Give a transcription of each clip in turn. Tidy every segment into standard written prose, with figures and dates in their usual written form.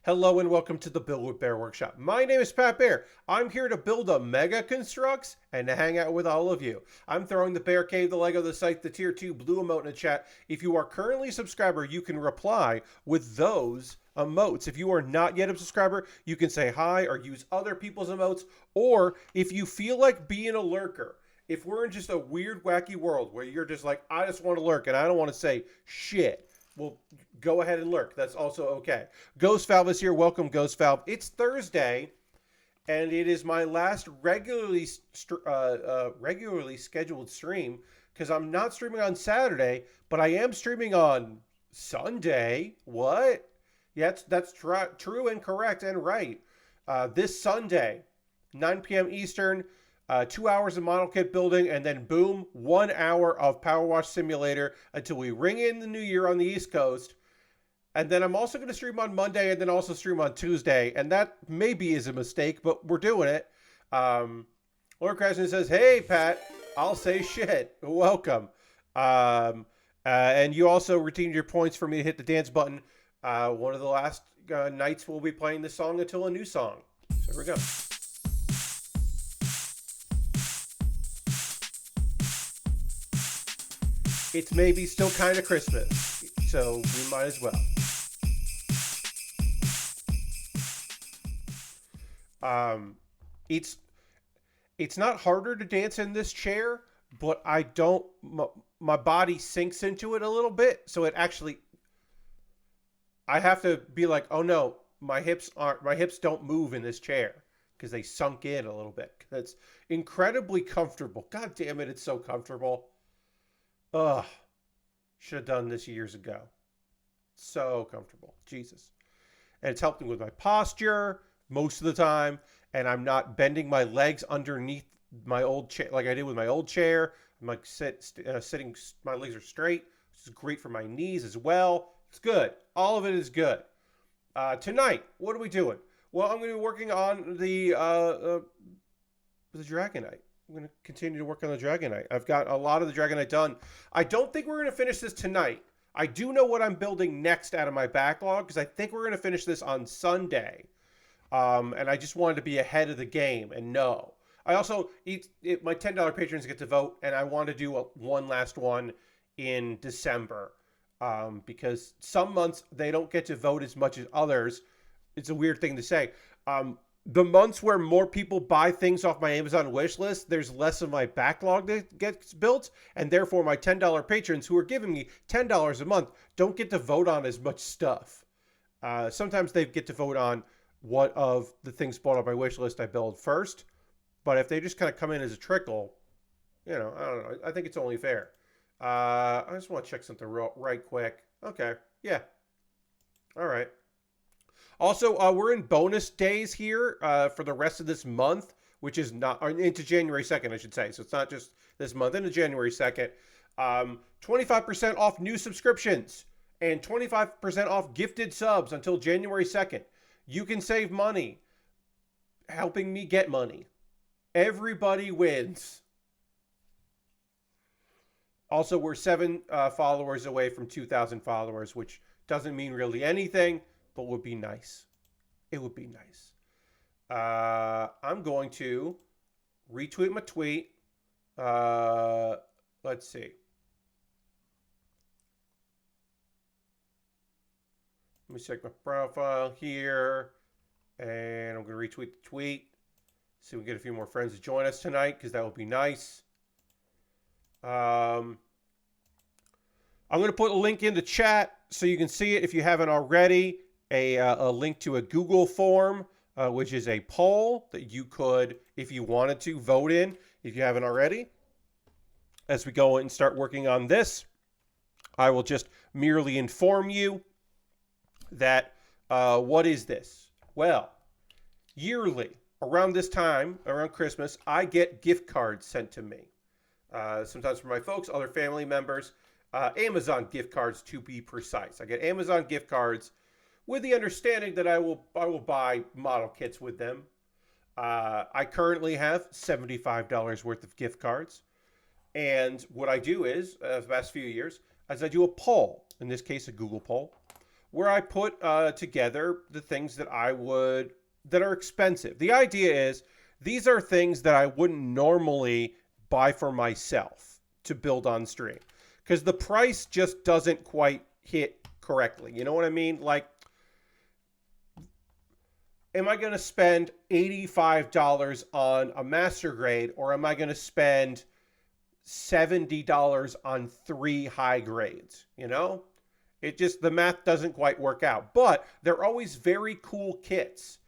Hello and welcome to the Build With Baer Workshop. My name is Pat Baer. I'm here to build a Mega Construx and to hang out with all of you. I'm throwing the Bear Cave, the Lego, the Scythe, the Tier 2 blue emote in the chat. If you are currently a subscriber, you can reply with those emotes. If you are not yet a subscriber, you can say hi or use other people's emotes. Or if you feel like being a lurker, if we're in just a weird, wacky world where you're just like, I just want to lurk and I don't want to say shit, well, go ahead and lurk. That's also okay. Ghost Valve is here. Welcome, Ghost Valve. It's Thursday, and it is my last regularly scheduled stream because I'm not streaming on Saturday, but I am streaming on Sunday. What? Yeah, that's true and correct and right. This Sunday, 9 p.m. Eastern, 2 hours of model kit building, and then boom, 1 hour of Power Wash Simulator until we ring in the new year on the East Coast. And then I'm also going to stream on Monday and then also stream on Tuesday. And that maybe is a mistake, but we're doing it. Lord Krasner says, hey, Pat, I'll say shit. Welcome. And you also retained your points for me to hit the dance button. One of the last nights we'll be playing this song until a new song. So here we go. It's maybe still kind of Christmas, so we might as well. It's not harder to dance in this chair, but my body sinks into it a little bit, so it actually, I have to be like, oh no, my hips don't move in this chair because they sunk in a little bit. It's incredibly comfortable. God damn it, it's so comfortable. Ugh, should have done this years ago. So comfortable, Jesus. And it's helping with my posture most of the time, and I'm not bending my legs underneath my old chair like I did with my old chair. I'm like sitting, my legs are straight. This is great for my knees as well. It's good. All of it is good. Tonight, what are we doing? Well, I'm going to be working on the Dragonite. I'm going to continue to work on the Dragonite. I've got a lot of the Dragonite done. I don't think we're going to finish this tonight. I do know what I'm building next out of my backlog because I think we're going to finish this on Sunday. And I just wanted to be ahead of the game and know. I also, my $10 patrons get to vote, and I want to do one last one in December. Because some months they don't get to vote as much as others. It's a weird thing to say. The months where more people buy things off my Amazon wish list, there's less of my backlog that gets built, and therefore my $10 patrons who are giving me $10 a month don't get to vote on as much stuff. Sometimes they get to vote on what of the things bought on my wish list I build first, but if they just kind of come in as a trickle, I don't know. I think it's only fair. I just want to check something right quick. Okay, yeah. All right. Also, we're in bonus days here for the rest of this month, which is not into January 2nd, I should say. So it's not just this month, into January 2nd. 25% off new subscriptions and 25% off gifted subs until January 2nd. You can save money helping me get money. Everybody wins. Also, we're 7 followers away from 2,000 followers, which doesn't mean really anything, but would be nice. It would be nice. I'm going to retweet my tweet. Let's see. Let me check my profile here. And I'm going to retweet the tweet. See if we can get a few more friends to join us tonight, because that would be nice. I'm going to put a link in the chat so you can see it if you haven't already. A link to a Google form, which is a poll that you could, if you wanted to, vote in if you haven't already. As we go and start working on this, I will just merely inform you that what is this? Well, yearly, around this time, around Christmas, I get gift cards sent to me. Sometimes from my folks, other family members, Amazon gift cards to be precise. I get Amazon gift cards with the understanding that I will buy model kits with them. I currently have $75 worth of gift cards. And what I do is, the past few years, is I do a poll, in this case a Google poll, where I put together the things that that are expensive. The idea is these are things that I wouldn't normally buy for myself to build on stream because the price just doesn't quite hit correctly. You know what I mean? Like, am I going to spend $85 on a master grade, or am I going to spend $70 on 3 high grades? You know, the math doesn't quite work out. But they're always very cool kits,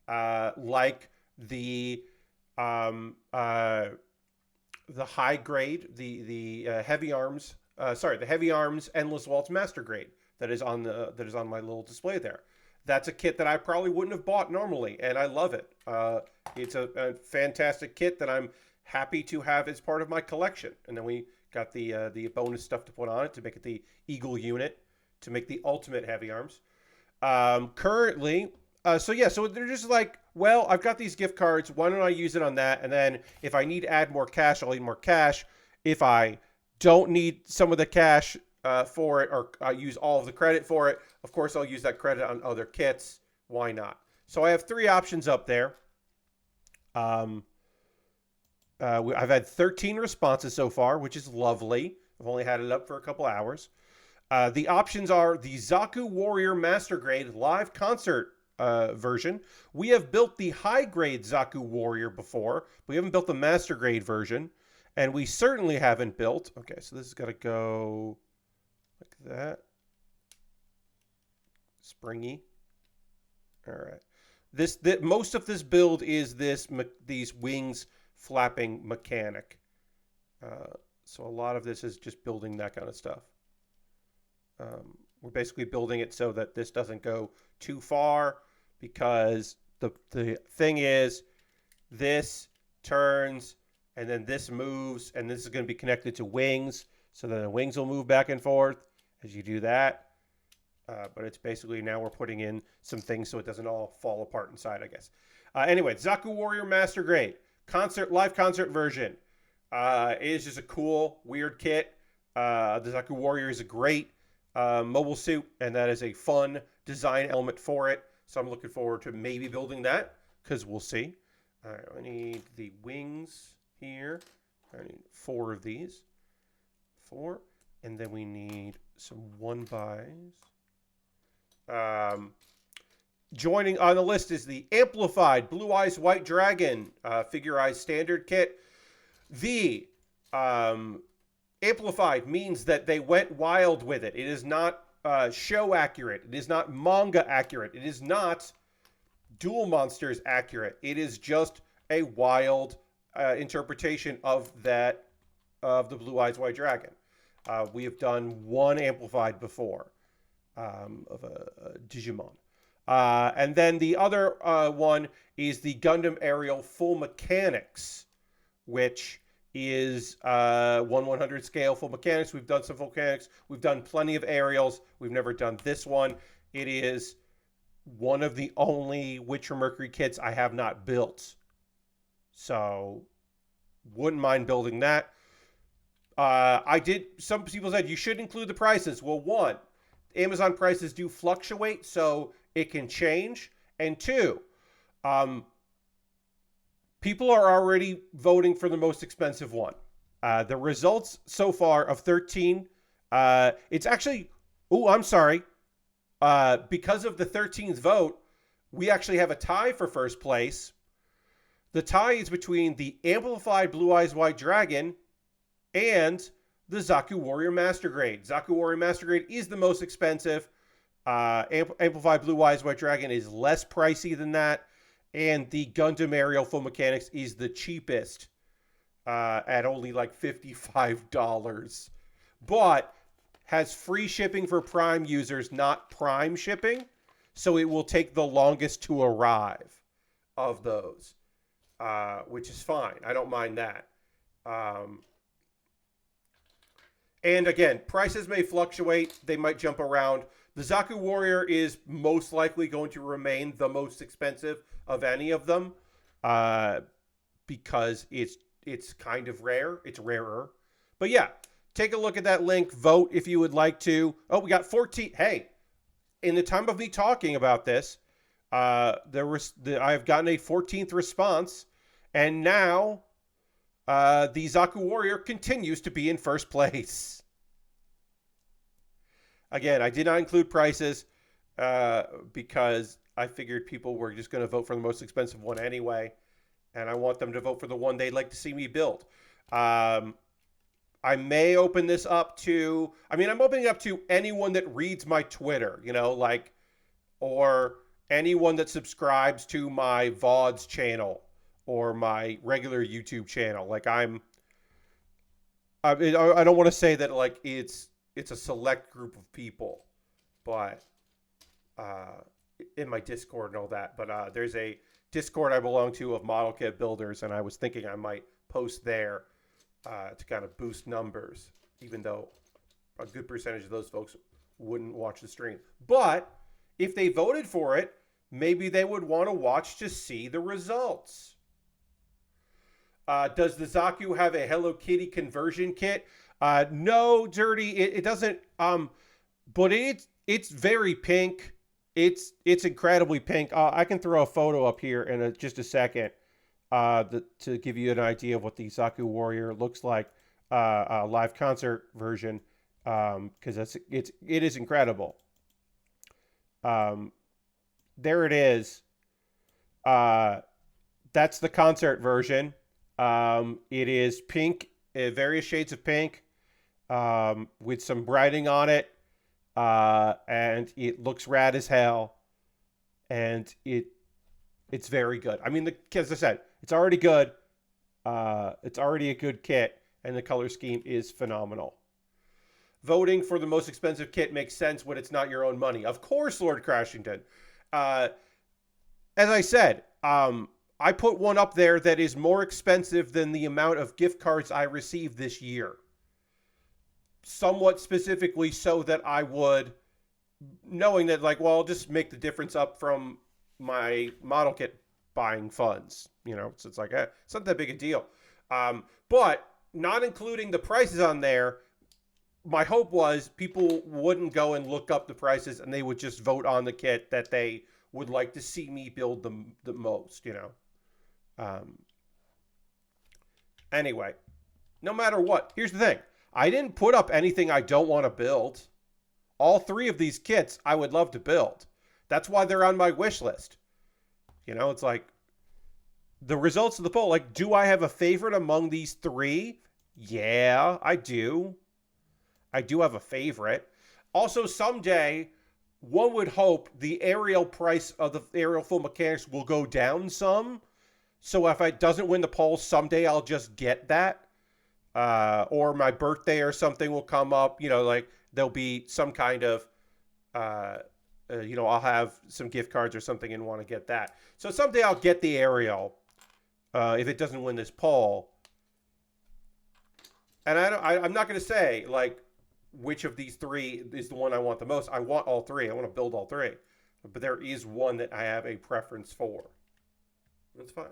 like the high grade, the heavy arms. The heavy arms endless waltz master grade that is on my little display there. That's a kit that I probably wouldn't have bought normally, and I love it. It's a fantastic kit that I'm happy to have as part of my collection. And then we got the bonus stuff to put on it to make it the Eagle unit, to make the ultimate heavy arms. Currently, so they're just like, well, I've got these gift cards. Why don't I use it on that? And then if I need to add more cash, I'll need more cash. If I don't need some of the cash for it, or use all of the credit for it, of course I'll use that credit on other kits. Why not? So I have 3 options up there. I've had 13 responses so far, which is lovely. I've only had it up for a couple hours. The options are the Zaku Warrior Master Grade live concert version. We have built the high grade Zaku Warrior before. We haven't built the Master Grade version. And we certainly haven't built. Okay, so this has got to go like that. Springy. All right. Most of this build is these wings flapping mechanic. So a lot of this is just building that kind of stuff. We're basically building it so that this doesn't go too far, because the thing is, this turns and then this moves, and this is going to be connected to wings, so then the wings will move back and forth as you do that. But it's basically, now we're putting in some things so it doesn't all fall apart inside, I guess. Anyway, Zaku Warrior Master Grade live concert version. It is just a cool, weird kit. The Zaku Warrior is a great mobile suit, and that is a fun design element for it. So I'm looking forward to maybe building that, because we'll see. All right, I need the wings here. I need 4 of these. 4. And then we need some 1-bys. Joining on the list is the Amplified Blue Eyes White Dragon Figurized Standard Kit. The Amplified means that they went wild with it. It is not show accurate. It is not manga accurate. It is not Duel Monsters accurate. It is just a wild interpretation of the Blue Eyes White Dragon. We have done 1 Amplified before of a Digimon. And then the other one is the Gundam Aerial Full Mechanics, which is 1/100 scale full mechanics. We've done some full mechanics. We've done plenty of aerials. We've never done this one. It is one of the only Witcher Mercury kits I have not built. So, wouldn't mind building that. Some people said you should include the prices. Well, 1, Amazon prices do fluctuate, so it can change. And 2, people are already voting for the most expensive one. The results so far of 13, it's actually, I'm sorry. Because of the 13th vote, we actually have a tie for first place. The tie is between the Amplified Blue Eyes White Dragon and the Zaku Warrior Master Grade. Zaku Warrior Master Grade is the most expensive. Amplified Blue Eyes White Dragon is less pricey than that. And the Gundam Aerial Full Mechanics is the cheapest at only like $55. But has free shipping for Prime users, not Prime shipping. So it will take the longest to arrive of those, which is fine. I don't mind that. And again, prices may fluctuate. They might jump around. The Zaku Warrior is most likely going to remain the most expensive of any of them, because it's kind of rare. It's rarer. But yeah, take a look at that link. Vote if you would like to. Oh, we got 14. Hey, in the time of me talking about this, I've gotten a 14th response, and now the Zaku Warrior continues to be in first place. Again, I did not include prices because I figured people were just going to vote for the most expensive one anyway, and I want them to vote for the one they'd like to see me build. I may open this up to, I'm opening it up to anyone that reads my Twitter, or anyone that subscribes to my VODs channel or my regular YouTube channel. I don't want to say that it's a select group of people, but in my Discord and all that. But there's a Discord I belong to of model kit builders, and I was thinking I might post there to kind of boost numbers, even though a good percentage of those folks wouldn't watch the stream. But if they voted for it, maybe they would want to watch to see the results. Does the Zaku have a Hello Kitty conversion kit? No, Dirty, it doesn't. But it's very pink. It's incredibly pink. I can throw a photo up here in just a second to give you an idea of what the Zaku Warrior looks like, live concert version, because it is incredible. There it is. That's the concert version. It is pink, various shades of pink, with some writing on it, and it looks rad as hell, and it's very good. As I said, it's already good. It's already a good kit, and the color scheme is phenomenal. Voting for the most expensive kit makes sense when it's not your own money. Of course, Lord Crashington. As I said, I put one up there that is more expensive than the amount of gift cards I received this year. Somewhat specifically so that I would, knowing that I'll just make the difference up from my model kit buying funds. So it's it's not that big a deal. But not including the prices on there, my hope was people wouldn't go and look up the prices and they would just vote on the kit that they would like to see me build the most, Anyway, no matter what, here's the thing. I didn't put up anything I don't want to build. All three of these kits I would love to build. That's why they're on my wish list. It's the results of the poll. Do I have a favorite among these three? Yeah, I do. I do have a favorite. Also, someday, one would hope the aerial price of the aerial full mechanics will go down some. So if it doesn't win the poll, someday I'll just get that. Or my birthday or something will come up. There'll be some kind of, I'll have some gift cards or something and want to get that. So someday I'll get the aerial if it doesn't win this poll. And I'm not going to say, which of these three is the one I want the most. I want all three. I want to build all three. But there is one that I have a preference for. That's fine.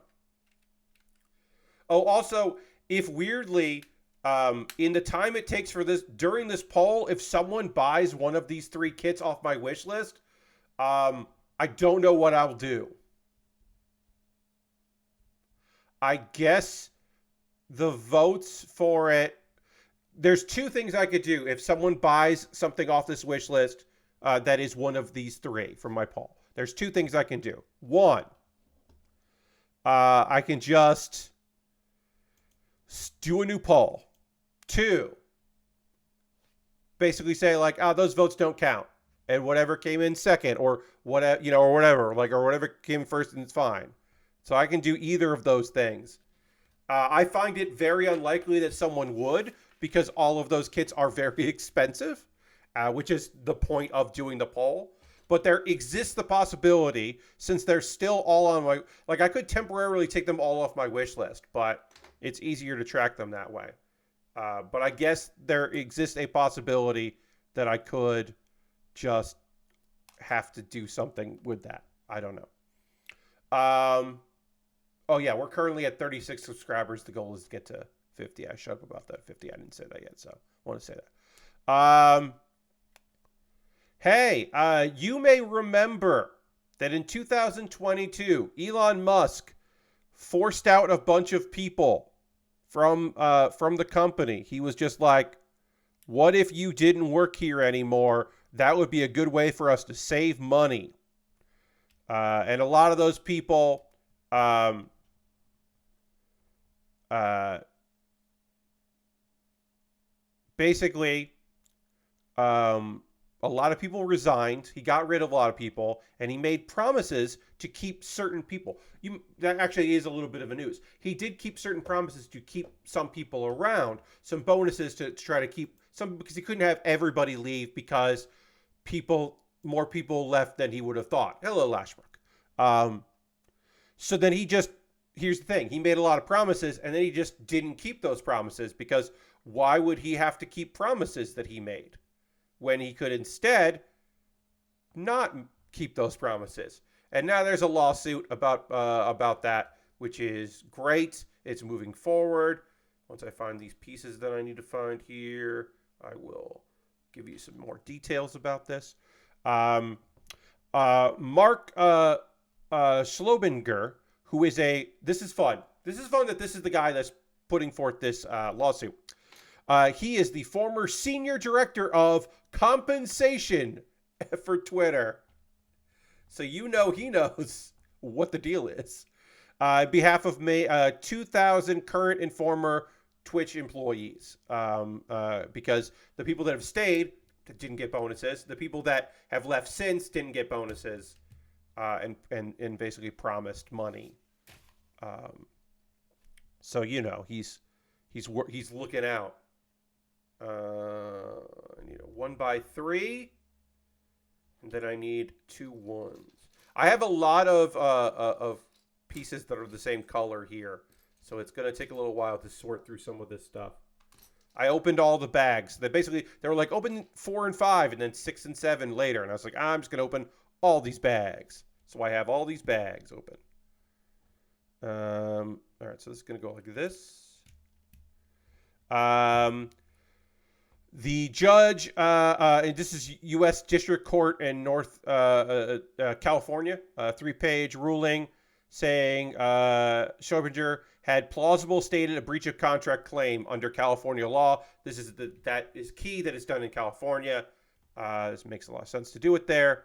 Oh, also, if weirdly, in the time it takes for this, during this poll, if someone buys one of these three kits off my wish list, I don't know what I'll do. I guess the votes for it, there's two things I could do if someone buys something off this wish list that is one of these three from my poll. There's two things I can do. One, I can just do a new poll. Two, basically say those votes don't count, and whatever came in second or whatever, or whatever, or whatever came first, and it's fine. So I can do either of those things. I find it very unlikely that someone would, because all of those kits are very expensive, which is the point of doing the poll. But there exists the possibility, since they're still all on my, I could temporarily take them all off my wish list, but it's easier to track them that way. But I guess there exists a possibility that I could just have to do something with that. I don't know. Oh yeah, we're currently at 36 subscribers. The goal is to get to 50. I shut up about that 50. I didn't say that yet, so I want to say that. Hey, you may remember that in 2022, Elon Musk forced out a bunch of people from the company. He was just like, "What if you didn't work here anymore? That would be a good way for us to save money." And a lot of those people, um, uh, basically, um, a lot of people resigned. He got rid of a lot of people, and he made promises to keep certain people. That actually is a little bit of a news. He did keep certain promises to keep some people around, some bonuses to try to keep some, because he couldn't have everybody leave because more people left than he would have thought. Hello, Lashbrook. So then here's the thing. He made a lot of promises, and then he just didn't keep those promises, because why would he have to keep promises that he made when he could instead not keep those promises? And now there's a lawsuit about that, which is great. It's moving forward. Once I find these pieces that I need to find here, I will give you some more details about this. Mark Schlobinger, who is this is fun. This is fun that this is the guy that's putting forth this lawsuit. He is the former senior director of compensation for Twitter. So he knows what the deal is. On behalf of 2,000 current and former Twitch employees, because the people that have stayed didn't get bonuses. The people that have left since didn't get bonuses, and basically promised money. So he's looking out. I need a 1x3, and then I need 2 1s. I have a lot of pieces that are the same color here, so it's gonna take a little while to sort through some of this stuff. I opened all the bags. They were like, open 4 and 5, and then 6 and 7 later, and I was like, I'm just gonna open all these bags. So I have all these bags open. All right, so this is gonna go like this. The judge, and this is U.S. District Court in North California, 3-page ruling saying Schobinger had plausible stated a breach of contract claim under California law. That is key that it's done in California. This makes a lot of sense to do it there.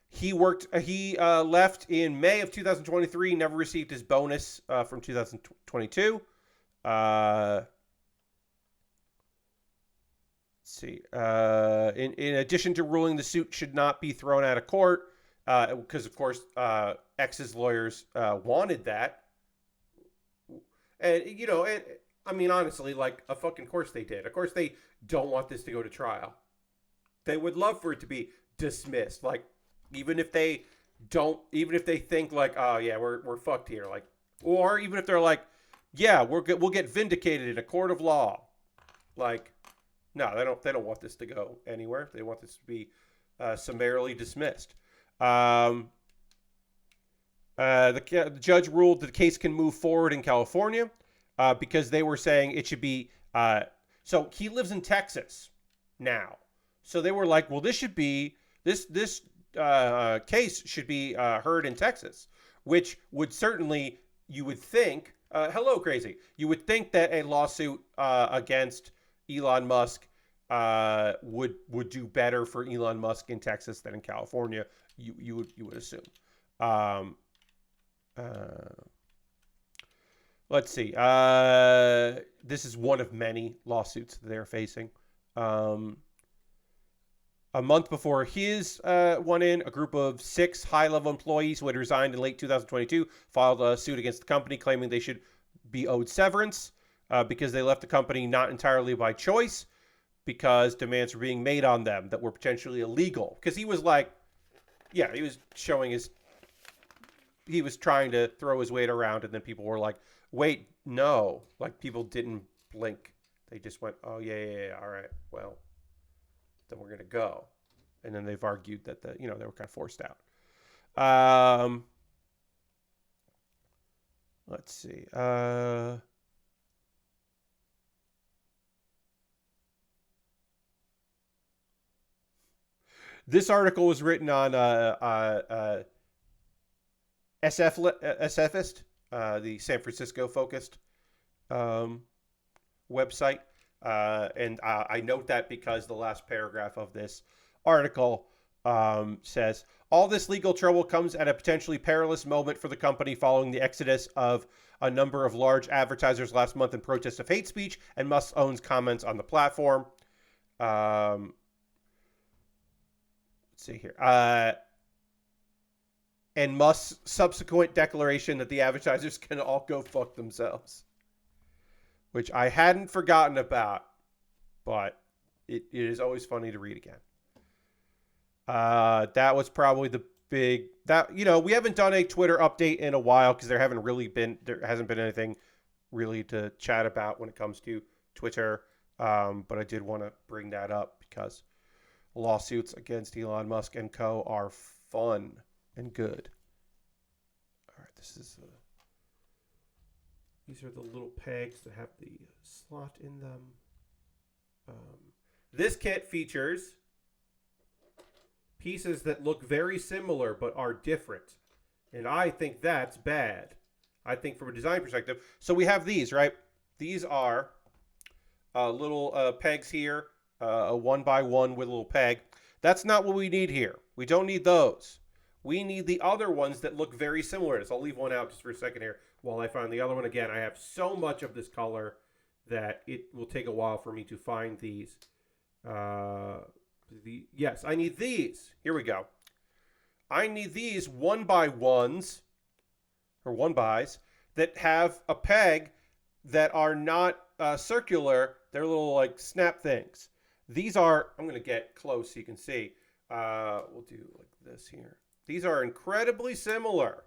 He left in May of 2023, never received his bonus from 2022. Let's see. In addition to ruling the suit should not be thrown out of court, because of course X's lawyers wanted that, and I mean, honestly, like, a fucking course they did. Of course they don't want this to go to trial. They would love for it to be dismissed, like, even if they think like, oh yeah, we're fucked here, like, or even if they're like, yeah, we'll get vindicated in a court of law, like. No, they don't want this to go anywhere. They want this to be summarily dismissed. The judge ruled that the case can move forward in California because they were saying it should be. So he lives in Texas now. So they were like, well, this case should be heard in Texas, which would certainly, you would think, hello, crazy. You would think that a lawsuit against Elon Musk would do better for Elon Musk in Texas than in California. You would assume. Let's see. This is one of many lawsuits that they're facing. A month before his one a group of 6 high-level employees who had resigned in late 2022 filed a suit against the company, claiming they should be owed severance. Because they left the company not entirely by choice, because demands were being made on them that were potentially illegal. Because he was like, yeah, he was trying to throw his weight around, and then people were like, wait, no. Like, people didn't blink. They just went, oh, yeah, all right, well, then we're going to go. And then they've argued that they were kind of forced out. Let's see. This article was written on SFist, the San Francisco focused website. And I note that because the last paragraph of this article says, all this legal trouble comes at a potentially perilous moment for the company following the exodus of a number of large advertisers last month in protest of hate speech and Musk's own comments on the platform. Let's see here. And Musk's subsequent declaration that the advertisers can all go fuck themselves, which I hadn't forgotten about, but it is always funny to read again. That was probably the big, that, you know, we haven't done a Twitter update in a while because there hasn't been anything really to chat about when it comes to Twitter. But I did want to bring that up because lawsuits against Elon Musk and co. are fun and good. All right, these are the little pegs that have the slot in them. This kit features pieces that look very similar but are different. And I think that's bad. I think from a design perspective. So we have these, right? These are little pegs here, a 1x1 with a little peg. That's not what we need here. We don't need those. We need the other ones that look very similar. So I'll leave one out just for a second here while I find the other one. Again, I have so much of this color that it will take a while for me to find these. Yes, I need these. Here we go. I need these 1x1s or 1x's that have a peg that are not circular. They're little like snap things. These are, I'm going to get close so you can see. We'll do like this here. These are incredibly similar.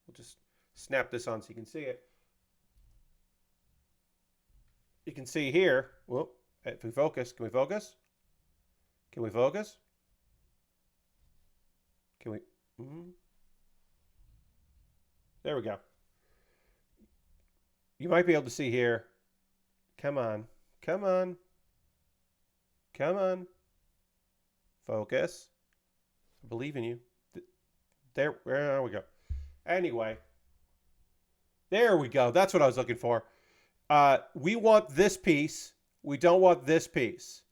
We'll just snap this on so you can see it. You can see here. Whoop. If we focus, can we focus? Can we focus? Can we? There we go. You might be able to see here. Come on. Come on. Come on. Focus. I believe in you. There we go. Anyway. There we go. That's what I was looking for. We want this piece. We don't want this piece.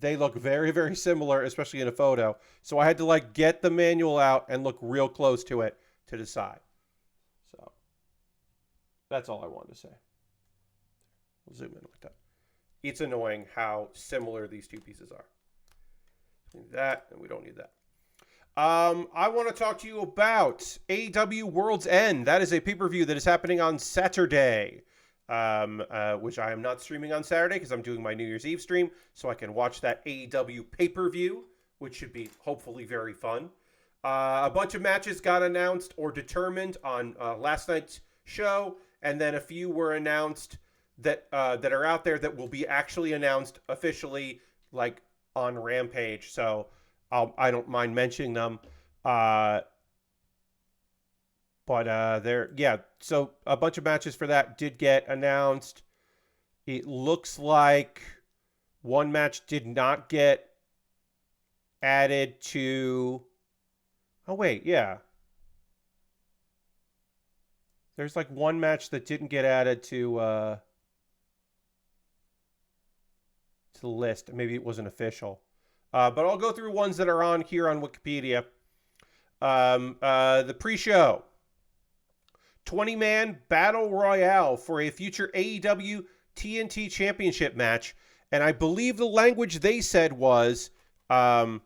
They look very, very similar, especially in a photo. So I had to like get the manual out and look real close to it to decide. So that's all I wanted to say. We'll zoom in like that. It's annoying how similar these two pieces are. We need that, and we don't need that. I want to talk to you about AEW World's End. That is a pay-per-view that is happening on Saturday. Which I am not streaming on Saturday because I'm doing my New Year's Eve stream, so I can watch that AEW pay-per-view, which should be hopefully very fun. A bunch of matches got announced or determined on last night's show, and then a few were announced that are out there that will be actually announced officially, like on Rampage. So I don't mind mentioning them. So a bunch of matches for that did get announced. It looks like one match did not get added to... Oh, wait, yeah. There's like one match that didn't get added to the list. Maybe it wasn't official. But I'll go through ones that are on here on Wikipedia. The pre-show. 20-man battle royale for a future AEW TNT championship match. And I believe the language they said was anytime,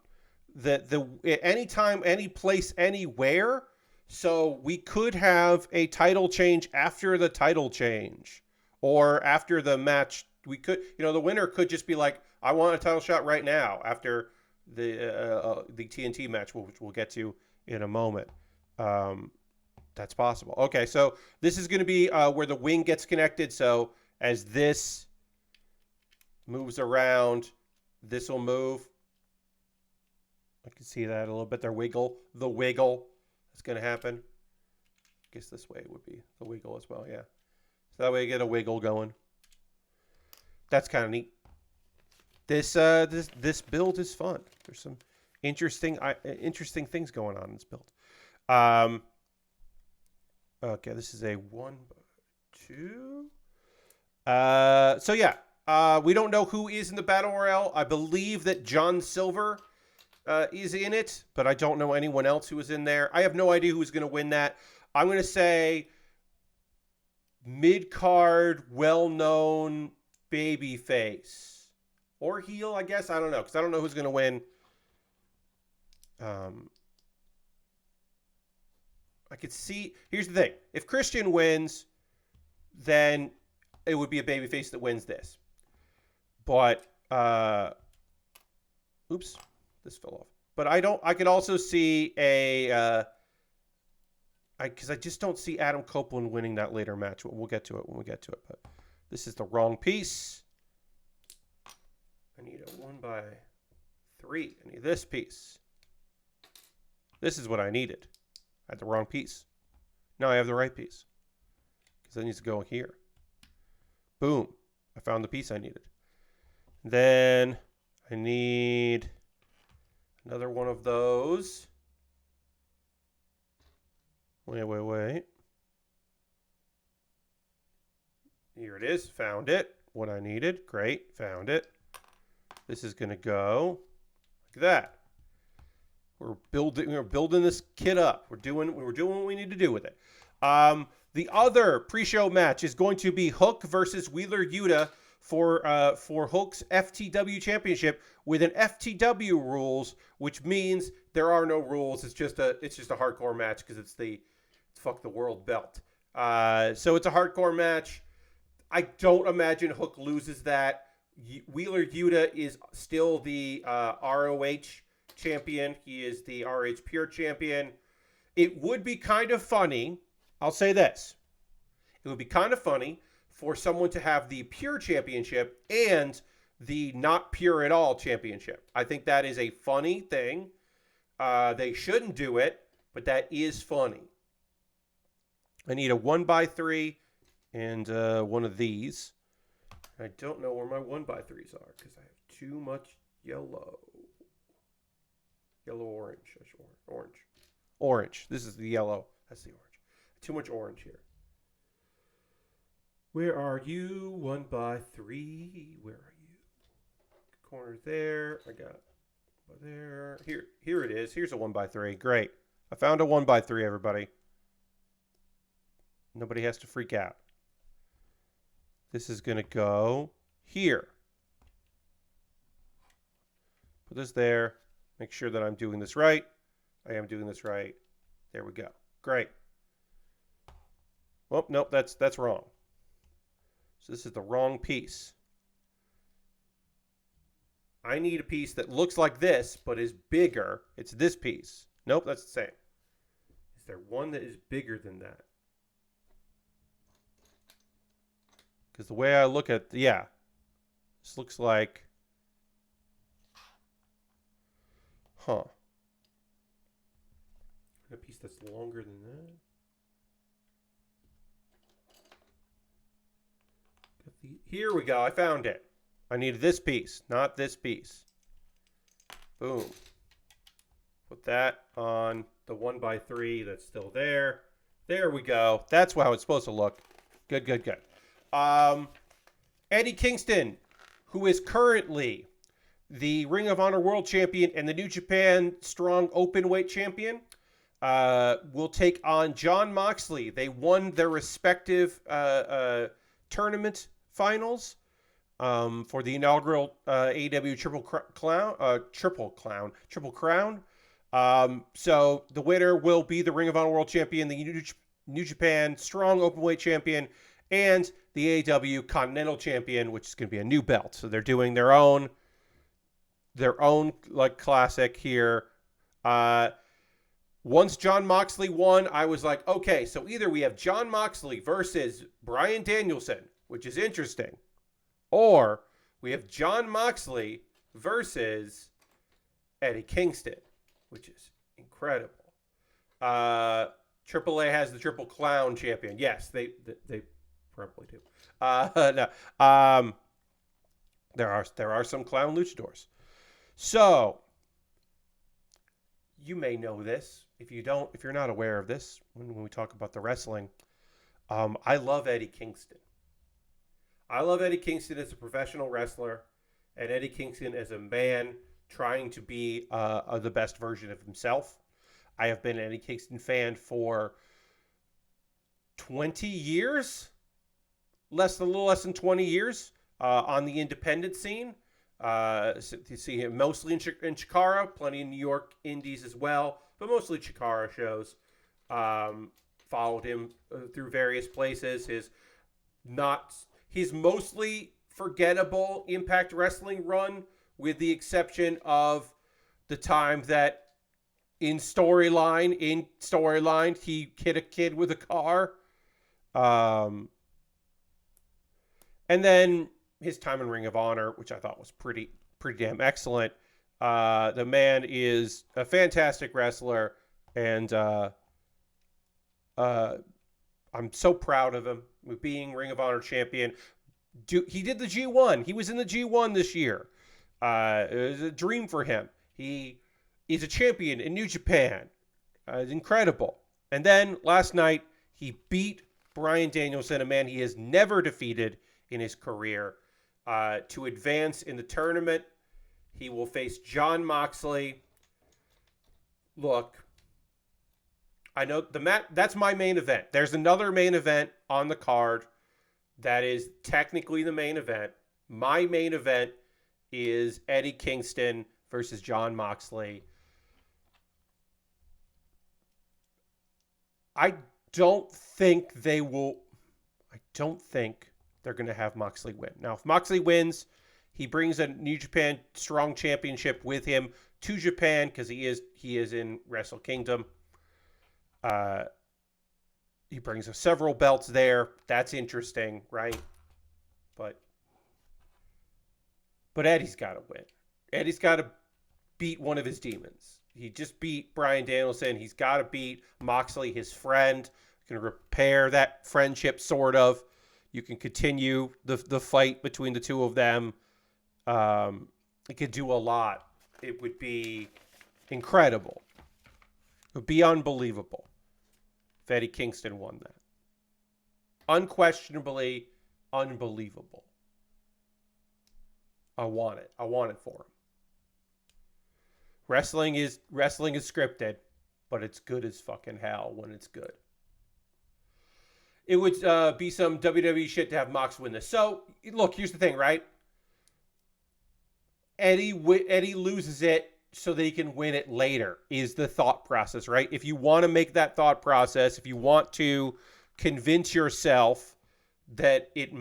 any place, anywhere. So we could have a title change after the title change or after the match. We could, the winner could just be like, I want a title shot right now after the TNT match, which we'll get to in a moment. That's possible. Okay, so this is going to be where the wing gets connected. So as this moves around, this will move. I can see that a little bit. The wiggle is going to happen. I guess this way would be the wiggle as well, yeah. So that way you get a wiggle going. That's kind of neat. This build is fun. There's some interesting things going on in this build. Okay, this is a 1-2. So yeah, we don't know who is in the Battle Royale. I believe that John Silver is in it, but I don't know anyone else who is in there. I have no idea who's going to win that. I'm going to say mid-card, well-known babyface. Or heel, I guess. I don't know, because I don't know who's going to win. I could see... Here's the thing. If Christian wins, then it would be a babyface that wins this. But, oops, this fell off. But I could also see a... because I just don't see Adam Copeland winning that later match. We'll get to it when we get to it. But this is the wrong piece. I need a 1x3. I need this piece. This is what I needed. I had the wrong piece. Now I have the right piece. Because that needs to go here. Boom. I found the piece I needed. Then I need another one of those. Wait. Here it is. Found it. What I needed. Great. Found it. This is going to go like that. We're building this kit up. We're doing what we need to do with it. The other pre-show match is going to be Hook versus Wheeler Yuta for Hook's FTW championship with an FTW rules, which means there are no rules. It's just a hardcore match because it's the fuck the world belt. So it's a hardcore match. I don't imagine Hook loses that. Wheeler Yuta is still the ROH champion. He is the RH Pure champion. It would be kind of funny. I'll say this. It would be kind of funny for someone to have the Pure championship and the not Pure at all championship. I think that is a funny thing. They shouldn't do it, but that is funny. I need a 1x3 and one of these. I don't know where my 1x3s are because I have too much yellow. Orange. Orange. This is the yellow. That's the orange. Too much orange here. Where are you? 1x3. Where are you? Corner there. I got there. Here it is. Here's a 1x3. Great. I found a 1x3, everybody. Nobody has to freak out. This is going to go here. Put this there. Make sure that I'm doing this right. I am doing this right. There we go. Great. Well, nope, that's wrong. So this is the wrong piece. I need a piece that looks like this, but is bigger. It's this piece. Nope, that's the same. Is there one that is bigger than that? Because the way I look at, yeah, this looks like, a piece that's longer than that. Here we go. I found it. I needed this piece, not this piece. Boom. Put that on the 1x3 that's still there. There we go. That's how it's supposed to look. Good. Eddie Kingston, who is currently the Ring of Honor World Champion and the New Japan Strong Openweight Champion, will take on Jon Moxley. They won their respective tournament finals for the inaugural AEW Triple Crown. So the winner will be the Ring of Honor World Champion, the New Japan Strong Openweight Champion, and the AEW Continental Champion, which is going to be a new belt. So they're doing their own like classic here. Once Jon Moxley won, I was like, okay, so either we have Jon Moxley versus Bryan Danielson, which is interesting, or we have Jon Moxley versus Eddie Kingston, which is incredible. AAA has the Triple Clown champion. Yes, they probably do. No. There are some clown luchadors. So you may know this. If you don't, if you're not aware of this, when we talk about the wrestling, I love Eddie Kingston. I love Eddie Kingston as a professional wrestler, and Eddie Kingston as a man trying to be the best version of himself. I have been an Eddie Kingston fan for 20 years, a little less than 20 years on the independent scene. So you see him mostly in Chikara, plenty in New York indies as well, but mostly Chikara shows. Followed him through various places. His mostly forgettable Impact Wrestling run, with the exception of the time that in storyline he hit a kid with a car. And then his time in Ring of Honor, which I thought was pretty damn excellent. The man is a fantastic wrestler, and I'm so proud of him with being Ring of Honor champion. He did the G1. He was in the G1 this year. It was a dream for him. He is a champion in New Japan. It's incredible. And then last night, he beat Bryan Danielson, a man he has never defeated in his career, to advance in the tournament. He will face Jon Moxley. Look, I know that's my main event. There's another main event on the card that is technically the main event. My main event is Eddie Kingston versus Jon Moxley. I don't think they're going to have Moxley win. Now, if Moxley wins, he brings a New Japan Strong Championship with him to Japan, because he is in Wrestle Kingdom. He brings several belts there. That's interesting, right? But Eddie's got to win. Eddie's got to beat one of his demons. He just beat Bryan Danielson. He's got to beat Moxley, his friend. You can repair that friendship, sort of. You can continue the fight between the two of them. It could do a lot. It would be incredible. It would be unbelievable if Eddie Kingston won that. Unquestionably unbelievable. I want it. I want it for him. Wrestling is scripted, but it's good as fucking hell when it's good. It would be some WWE shit to have Mox win this. So, look, here's the thing, right? Eddie loses it so that he can win it later, is the thought process, right? If you want to make that thought process, if you want to convince yourself that it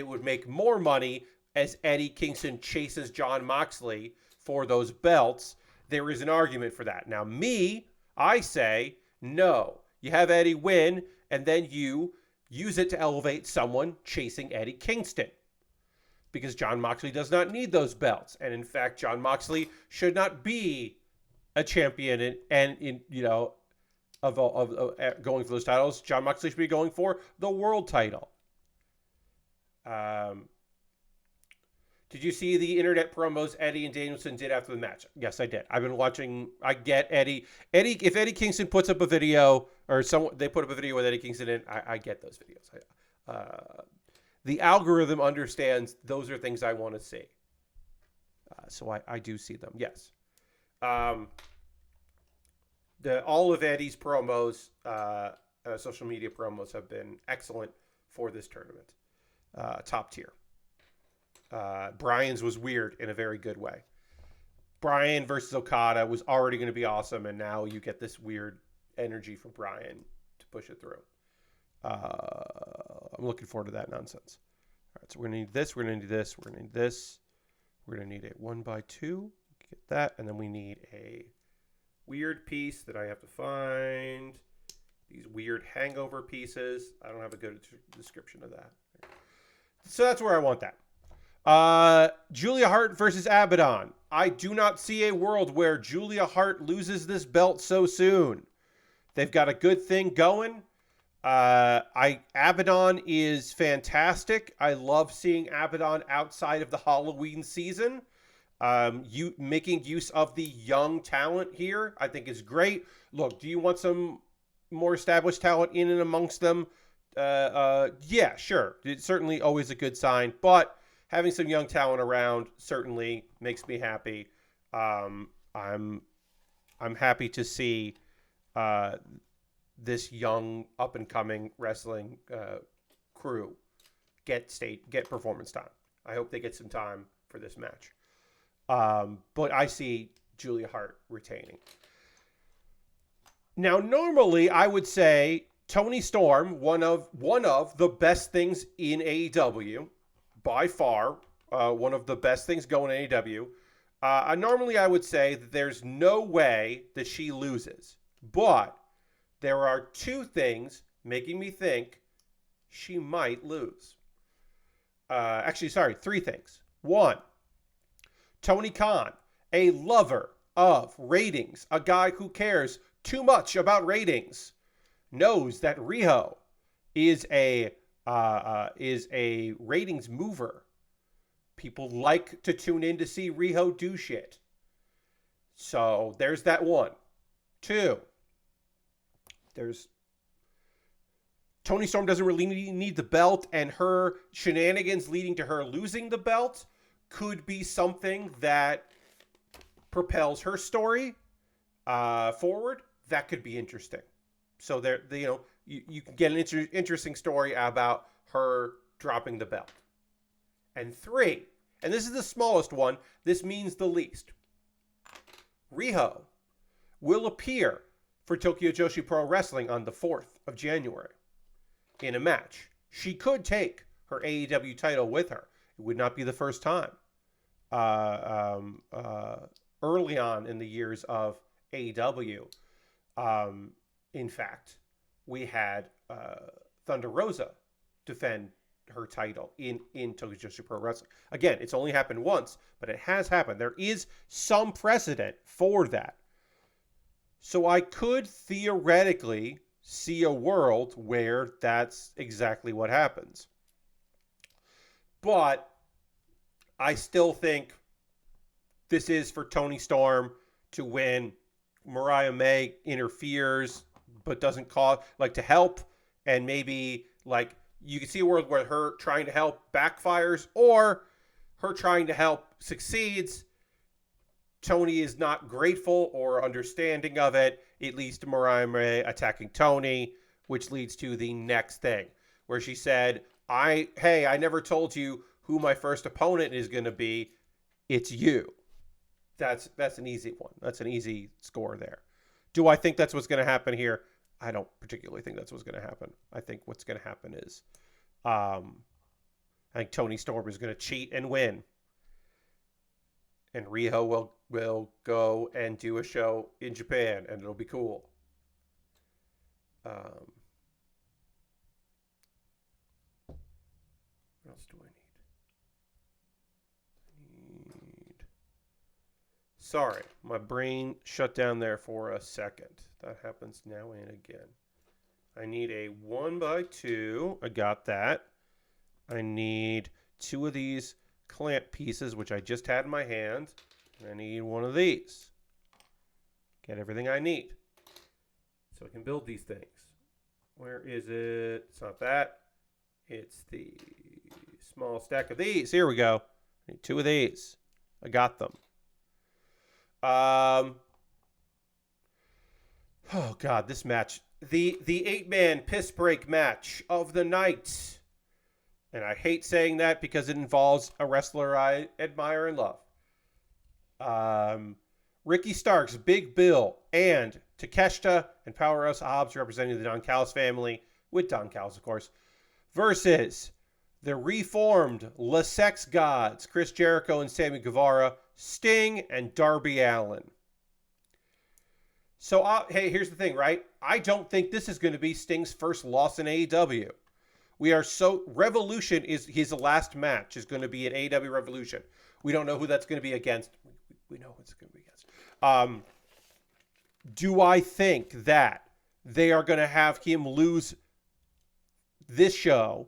would make more money as Eddie Kingston chases Jon Moxley for those belts, there is an argument for that. Now, I say, no. You have Eddie win, and then you use it to elevate someone chasing Eddie Kingston. Because Jon Moxley does not need those belts. And in fact, Jon Moxley should not be a champion and going for those titles. Jon Moxley should be going for the world title. Did you see the internet promos Eddie and Danielson did after the match? Yes, I did. I've been watching. I get Eddie. If Eddie Kingston puts up a video, or they put up a video with Eddie Kingston in, I get those videos. The algorithm understands those are things I want to see. So I do see them, yes. All of Eddie's promos, social media promos, have been excellent for this tournament. Top tier. Bryan's was weird in a very good way. Bryan versus Okada was already going to be awesome, and now you get this weird energy from Bryan to push it through. I'm looking forward to that nonsense. All right, so we're going to need this, we're going to need this, we're going to need this. We're going to need a 1x2. Get that, and then we need a weird piece that I have to find. These weird hangover pieces. I don't have a good description of that. So that's where I want that. Julia Hart versus Abaddon. I do not see a world where Julia Hart loses this belt so soon. They've got a good thing going. Abaddon is fantastic. I love seeing Abaddon outside of the Halloween season. You making use of the young talent here, I think is great. Look, do you want some more established talent in and amongst them? Yeah, sure. It's certainly always a good sign, but having some young talent around certainly makes me happy. I'm happy to see this young up and coming wrestling crew get performance time. I hope they get some time for this match. But I see Julia Hart retaining. Now, normally I would say Toni Storm, one of the best things in AEW, by far, one of the best things going in AEW. Normally I would say that there's no way that she loses, but there are two things making me think she might lose. Three things. One, Tony Khan, a lover of ratings, a guy who cares too much about ratings, knows that Riho is a ratings mover. People like to tune in to see Riho do shit. So there's that one. Two, there's Toni Storm doesn't really need the belt, and her shenanigans leading to her losing the belt could be something that propels her story forward. That could be interesting. So you can get an interesting story about her dropping the belt. And three, and this is the smallest one, this means the least. Riho will appear for Tokyo Joshi Pro Wrestling on the 4th of January in a match. She could take her AEW title with her. It would not be the first time. Early on in the years of AEW, in fact, we had Thunder Rosa defend her title in Tokyo Joshi Pro Wrestling. Again, it's only happened once, but it has happened. There is some precedent for that. So I could theoretically see a world where that's exactly what happens. But I still think this is for Toni Storm to win. Mariah May interferes, but doesn't call to help, and maybe you can see a world where her trying to help backfires or her trying to help succeeds. Tony is not grateful or understanding of it. It leads to Mariah May attacking Tony, which leads to the next thing where she said, I never told you who my first opponent is going to be. It's you. That's an easy one. That's an easy score there. Do I think that's what's going to happen here? I don't particularly think that's what's going to happen. I think what's going to happen is I think Toni Storm is going to cheat and win. And Riho will go and do a show in Japan, and it'll be cool. What else do I need? Sorry, my brain shut down there for a second. That happens now and again. I need a 1x2. I got that. I need 2 of these clamp pieces, which I just had in my hand. And I need 1 of these. Get everything I need. So I can build these things. Where is it? It's not that. It's the small stack of these. Here we go. I need 2 of these. I got them. Oh God, this match. The 8-man piss break match of the night. And I hate saying that because it involves a wrestler I admire and love. Ricky Starks, Big Bill, and Takeshita and Powerhouse Hobbs representing the Don Callis family, with Don Callis, of course, versus the reformed Le Sex Gods, Chris Jericho and Sammy Guevara, Sting, and Darby Allin. So, hey, here's the thing, right? I don't think this is going to be Sting's first loss in AEW. Revolution is his last match, is going to be at AEW Revolution. We don't know who that's going to be against. We know who it's going to be against. Do I think that they are going to have him lose this show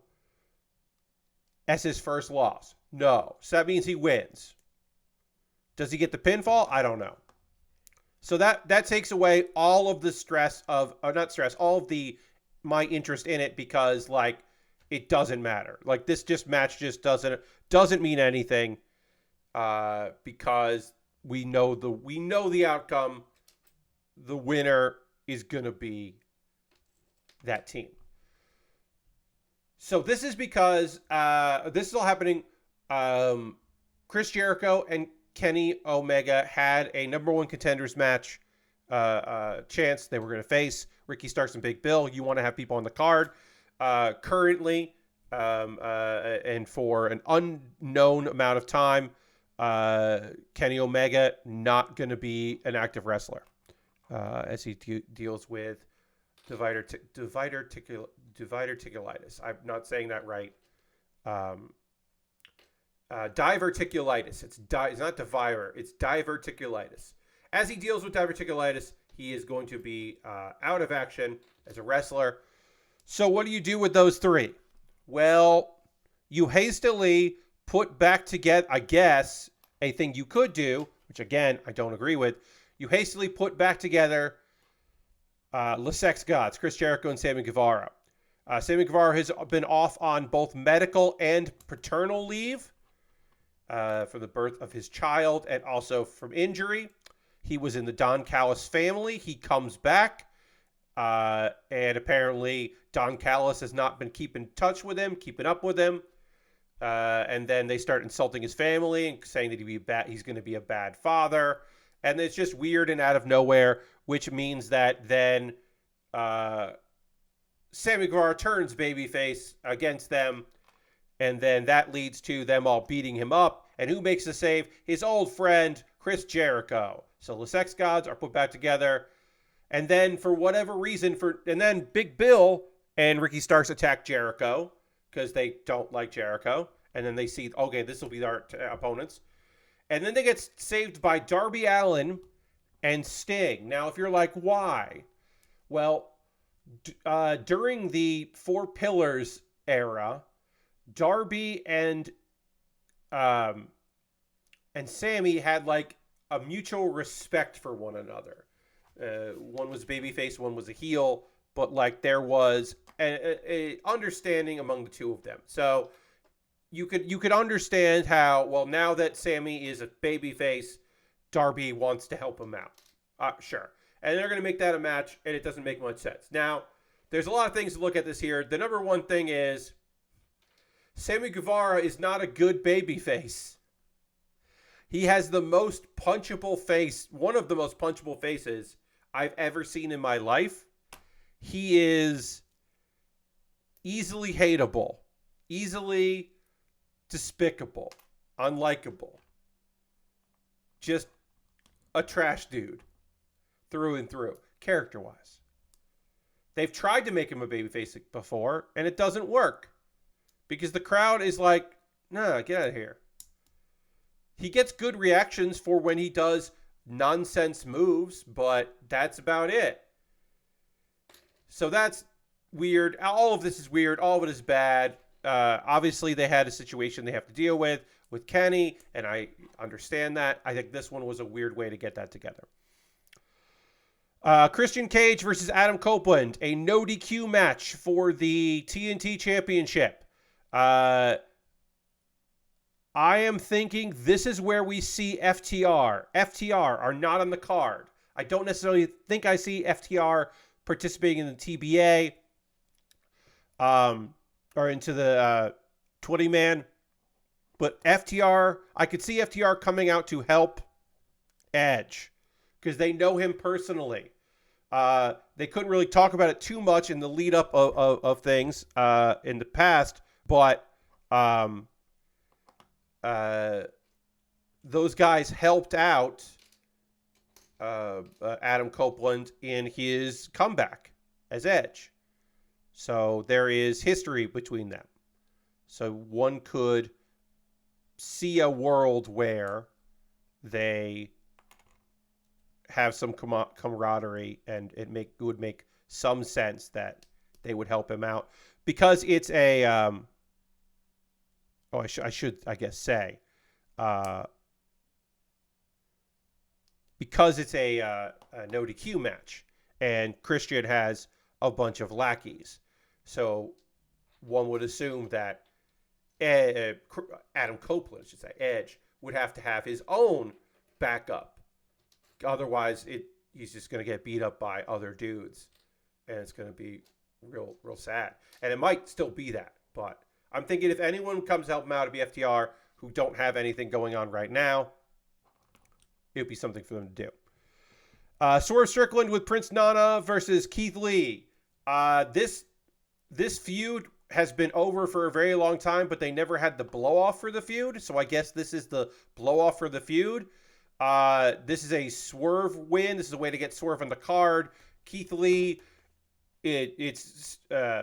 as his first loss? No. So that means he wins. Does he get the pinfall? I don't know. So that takes away all of the stress of, or not stress, all of the my interest in it, because like it doesn't matter. Like this match just doesn't mean anything, because we know the outcome. The winner is gonna be that team. So this is because this is all happening. Chris Jericho and Kenny Omega had a number one contenders match chance. They were going to face Ricky Starks and Big Bill. You want to have people on the card. Currently, and for an unknown amount of time, Kenny Omega not going to be an active wrestler as he deals with diverticulitis. I'm not saying that right. Diverticulitis. It's not divire. It's diverticulitis. As he deals with diverticulitis, he is going to be out of action as a wrestler. So what do you do with those three? Well, you hastily put back together, I guess, a thing you could do, which again, I don't agree with. You hastily put back together Le Sex Gods, Chris Jericho and Sammy Guevara. Sammy Guevara has been off on both medical and paternal leave for the birth of his child and also from injury. He was in the Don Callis family. He comes back, and apparently Don Callis has not been keeping up with him. And then they start insulting his family and saying that he's going to be a bad father. And it's just weird and out of nowhere, which means that then Sammy Guevara turns babyface against them. And then that leads to them all beating him up. And who makes the save? His old friend, Chris Jericho. So the Sex Gods are put back together. And then for whatever reason, and then Big Bill and Ricky Starks attack Jericho because they don't like Jericho. And then they see, okay, this will be our opponents. And then they get saved by Darby Allin and Sting. Now, if you're like, why? Well, during the Four Pillars era, Darby and Sammy had like a mutual respect for one another. One was babyface, one was a heel, but like there was a understanding among the two of them. So you could understand how, well, now that Sammy is a babyface, Darby wants to help him out. Sure. And they're going to make that a match, and it doesn't make much sense. Now, there's a lot of things to look at this here. The number one thing is Sammy Guevara is not a good babyface. He has the most punchable face, one of the most punchable faces I've ever seen in my life. He is easily hateable, easily despicable, unlikable. Just a trash dude through and through, character-wise. They've tried to make him a babyface before, and it doesn't work. Because the crowd is like, nah, get out of here. He gets good reactions for when he does nonsense moves, but that's about it. So that's weird. All of this is weird. All of it is bad. Obviously, they had a situation they have to deal with Kenny, and I understand that. I think this one was a weird way to get that together. Christian Cage versus Adam Copeland, a no DQ match for the TNT Championship. I am thinking this is where we see FTR. FTR are not on the card. I don't necessarily think I see FTR participating in the TBA or into the 20-man. But FTR, I could see FTR coming out to help Edge because they know him personally. They couldn't really talk about it too much in the lead up of things in the past, but those guys helped out Adam Copeland in his comeback as Edge. So there is history between them. So one could see a world where they have some camaraderie, and it would make some sense that they would help him out. because it's a I guess say because it's a no DQ match, and Christian has a bunch of lackeys, so one would assume that Adam Copeland, I should say, Edge, would have to have his own backup. Otherwise, he's just going to get beat up by other dudes, and it's going to be real sad. And it might still be that, but I'm thinking if anyone comes to help him out at BFTR who don't have anything going on right now, it would be something for them to do. Swerve Strickland with Prince Nana versus Keith Lee. This feud has been over for a very long time, but they never had the blow-off for the feud, so I guess this is the blow-off for the feud. This is a Swerve win. This is a way to get Swerve on the card. Keith Lee, it's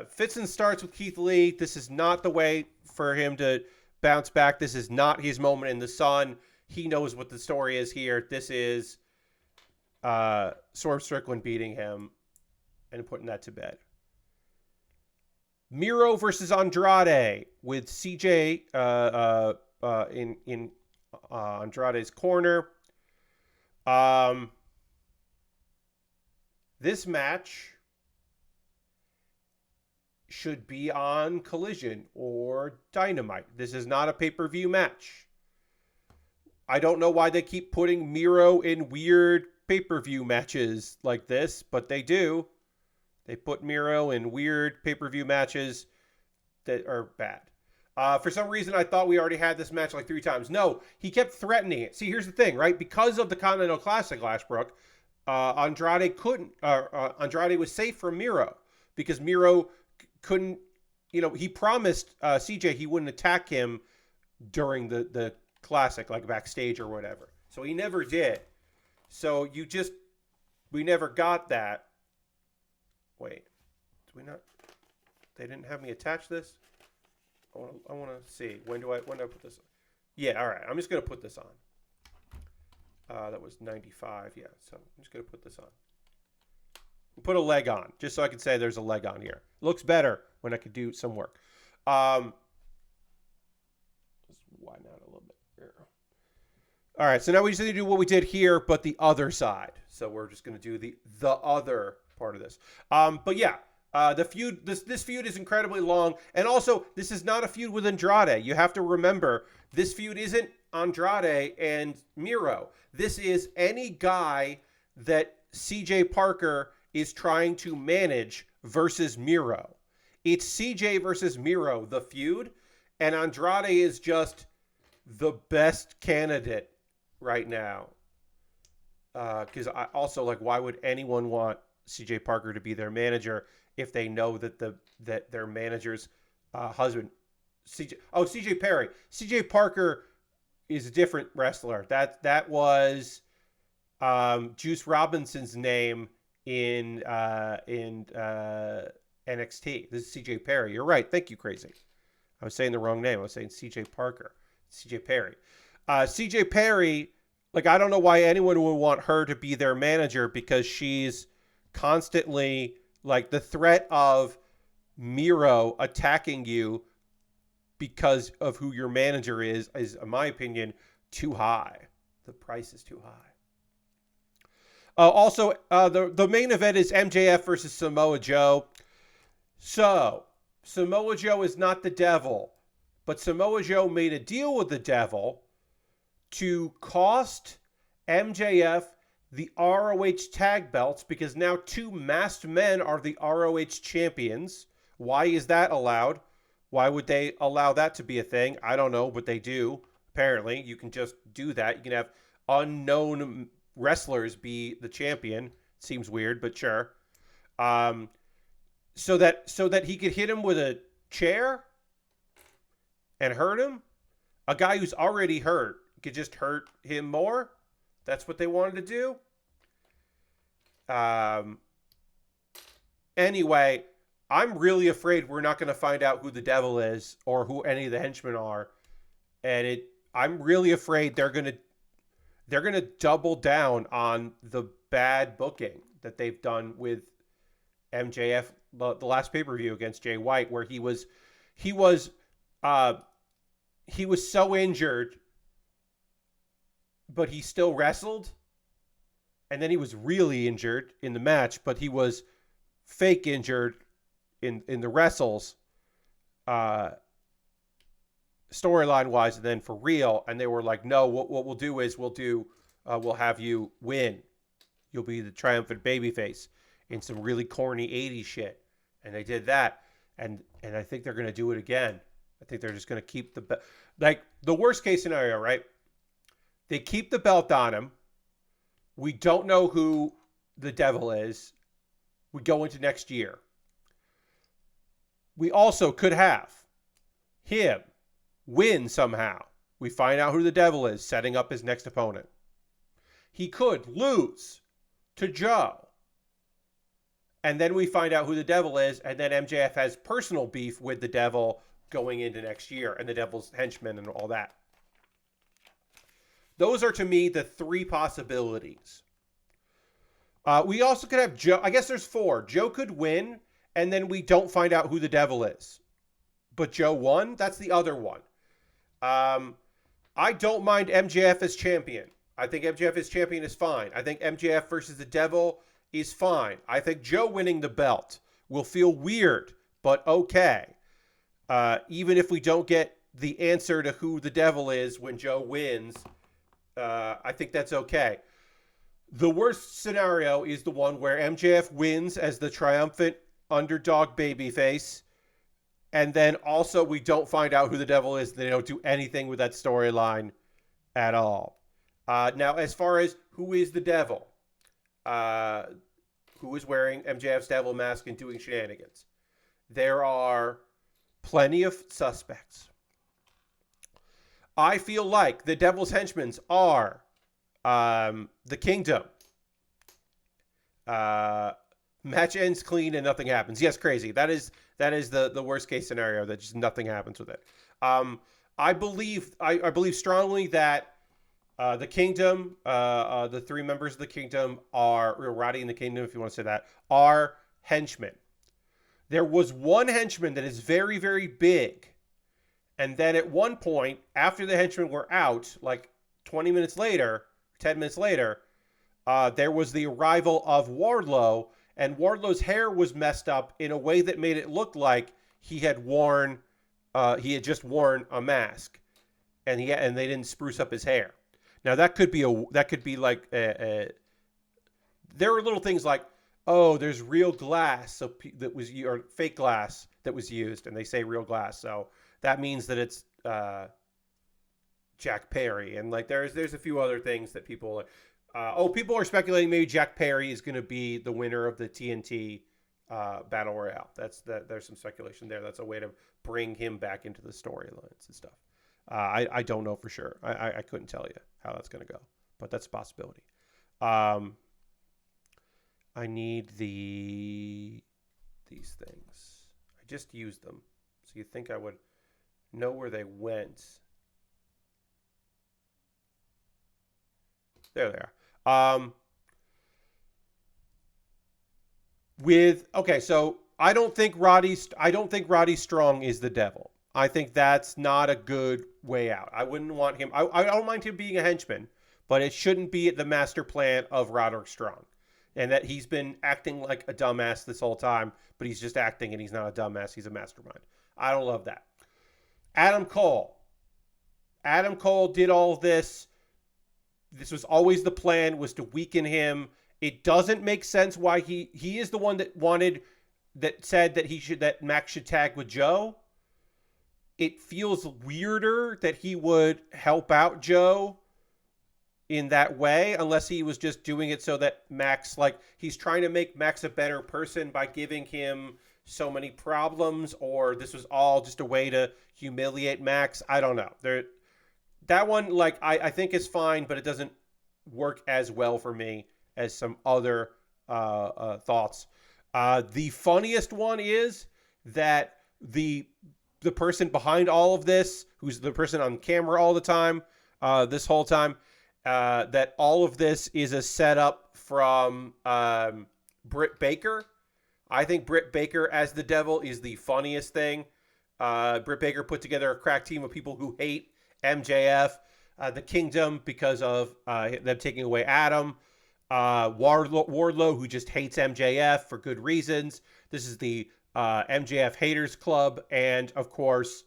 fits and starts with Keith Lee. This is not the way for him to bounce back. This is not his moment in the sun. He knows what the story is here. This is Swerve Strickland beating him and putting that to bed. Miro versus Andrade with CJ in Andrade's corner. This match should be on Collision or Dynamite. This is not a pay-per-view match. I don't know why they keep putting Miro in weird pay-per-view matches like this, but they do. They put Miro in weird pay-per-view matches that are bad. For some reason, I thought we already had this match like 3 times. No, he kept threatening it. See, here's the thing, right? Because of the Continental Classic, Lashbrook, Andrade was safe from Miro because Miro couldn't, he promised CJ he wouldn't attack him during the Classic, like backstage or whatever. So he never did. So we never got that. Wait, did we not? They didn't have me attach this. I want to see when do I put this on? Yeah, all right. I'm just gonna put this on. That was 95. Yeah, so I'm just gonna put this on. Put a leg on, just so I can say there's a leg on here. Looks better when I could do some work. Let's widen out a little bit here. All right, so now we just need to do what we did here, but the other side. So we're just gonna do the other part of this. But yeah, the feud, this feud is incredibly long, and also this is not a feud with Andrade. You have to remember, this feud isn't Andrade and Miro. This is any guy that CJ Parker is trying to manage versus Miro. It's CJ versus Miro, the feud, and Andrade is just the best candidate right now. Because I also, why would anyone want CJ Parker to be their manager if they know that that their manager's husband, CJ Perry. CJ Parker is a different wrestler. That was Juice Robinson's name in NXT. This is CJ Perry. You're right. Thank you, Crazy. I was saying the wrong name. I was saying CJ Parker. CJ Perry. CJ Perry, I don't know why anyone would want her to be their manager, because she's constantly, the threat of Miro attacking you because of who your manager is, in my opinion, too high. The price is too high. Also, the main event is MJF versus Samoa Joe. So, Samoa Joe is not the devil, but Samoa Joe made a deal with the devil to cost MJF the ROH tag belts, because now 2 masked men are the ROH champions. Why is that allowed? Why would they allow that to be a thing? I don't know, but they do. Apparently, you can just do that. You can have unknown wrestlers be the champion. Seems weird, but sure. So that he could hit him with a chair and hurt him. A guy who's already hurt could just hurt him more. That's what they wanted to do. Anyway, I'm really afraid we're not going to find out who the devil is or who any of the henchmen are, and I'm really afraid they're going to double down on the bad booking that they've done with MJF the last pay-per-view against Jay White, where he was uh, so injured, but he still wrestled. And then he was really injured in the match, but he was fake injured in the wrestles, storyline wise, and then for real. And they were like, no, what we'll do is we'll have you win. You'll be the triumphant babyface in some really corny 80s shit. And they did that. And I think they're going to do it again. I think they're just going to keep the belt. Like, the worst case scenario, right? They keep the belt on him. We don't know who the devil is. We go into next year. We also could have him win somehow. We find out who the devil is, setting up his next opponent. He could lose to Joe. And then we find out who the devil is, and then MJF has personal beef with the devil going into next year, and the devil's henchmen and all that. Those are, to me, the three possibilities. We also could have Joe. I guess there's four. Joe could win, and then we don't find out who the devil is. But Joe won? That's the other one. I don't mind MJF as champion. I think MJF as champion is fine. I think MJF versus the devil is fine. I think Joe winning the belt will feel weird, but okay. Even if we don't get the answer to who the devil is when Joe wins, I think that's okay. The worst scenario is the one where MJF wins as the triumphant underdog babyface, and then also we don't find out who the devil is. They don't do anything with that storyline at all. Now, as far as who is the devil, who is wearing MJF's devil mask and doing shenanigans, there are plenty of suspects. I feel like the devil's henchmen are the Kingdom. Match ends clean and nothing happens. Yes, crazy. That is the worst case scenario, that just nothing happens with it. I believe strongly that the Kingdom, the three members of the Kingdom are Roddy and the Kingdom, if you want to say that, are henchmen. There was one henchman that is very, very big. And then at one point, after the henchmen were out, like 20 minutes later, 10 minutes later, there was the arrival of Wardlow, and Wardlow's hair was messed up in a way that made it look like he had just worn a mask, and they didn't spruce up his hair. Now that could be like there are little things like, oh, there's real glass or fake glass that was used, and they say real glass, so that means that it's Jack Perry. And like there's a few other things that people people are speculating maybe Jack Perry is going to be the winner of the TNT Battle Royale. There's some speculation there. That's a way to bring him back into the storylines and stuff. I don't know for sure. I couldn't tell you how that's going to go, but that's a possibility. I need these things. I just used them. So you think I would know where they went. There they are. So I don't think Roddy Strong is the devil. I think that's not a good way out. I wouldn't want him. I don't mind him being a henchman, but it shouldn't be the master plan of Roderick Strong. And that he's been acting like a dumbass this whole time, but he's just acting and he's not a dumbass. He's a mastermind. I don't love that. Adam Cole did all of this. This was always the plan, was to weaken him. It doesn't make sense why he is the one that said that Max should tag with Joe. It feels weirder that he would help out Joe in that way, unless he was just doing it so that Max, like, he's trying to make Max a better person by giving him so many problems, or this was all just a way to humiliate Max. I don't know. That one, like, I think is fine, but it doesn't work as well for me as some other thoughts. The funniest one is that the person behind all of this, who's the person on camera all the time, this whole time, that all of this is a setup from Britt Baker, I think Britt Baker as the devil is the funniest thing. Britt Baker put together a crack team of people who hate MJF, the Kingdom, because of them taking away Adam. Wardlow, who just hates MJF for good reasons. This is the MJF Haters Club. And, of course,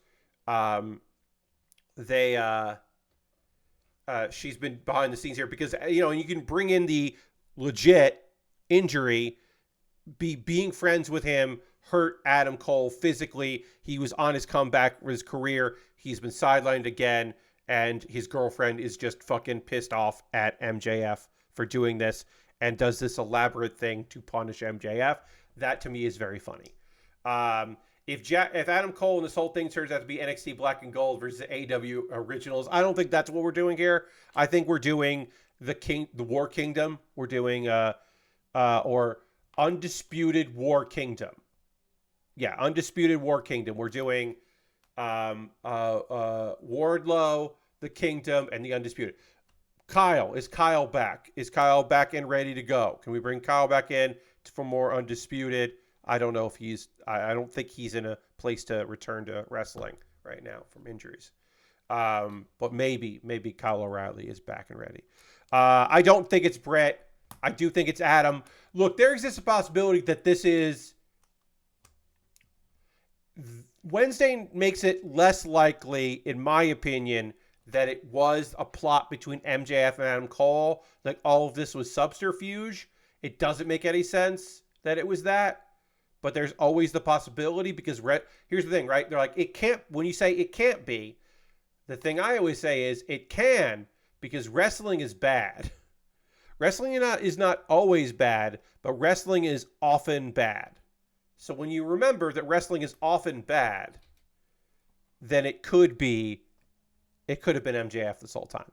she's been behind the scenes here because, you know, you can bring in the legit injury. Being friends with him hurt Adam Cole physically. He was on his comeback with his career. He's been sidelined again, and his girlfriend is just fucking pissed off at MJF for doing this and does this elaborate thing to punish MJF. That to me is very funny. If Adam Cole and this whole thing turns out to be NXT Black and Gold versus AEW Originals, I don't think that's what we're doing here. I think we're doing the War Kingdom. We're doing or Undisputed War Kingdom. Yeah, Undisputed War Kingdom. We're doing Wardlow, the Kingdom, and the Undisputed. Kyle. Is Kyle back? Is Kyle back and ready to go? Can we bring Kyle back in for more Undisputed? I don't know if I don't think he's in a place to return to wrestling right now from injuries. But maybe Kyle O'Reilly is back and ready. I don't think it's Brett. I do think it's Adam. Look, there exists a possibility that this is... Wednesday makes it less likely, in my opinion, that it was a plot between MJF and Adam Cole. Like, all of this was subterfuge. It doesn't make any sense that it was that. But there's always the possibility because... Here's the thing, right? They're like, it can't... When you say it can't be, the thing I always say is it can because wrestling is bad. Wrestling is not always bad, but wrestling is often bad. So when you remember that wrestling is often bad, then it could have been MJF this whole time.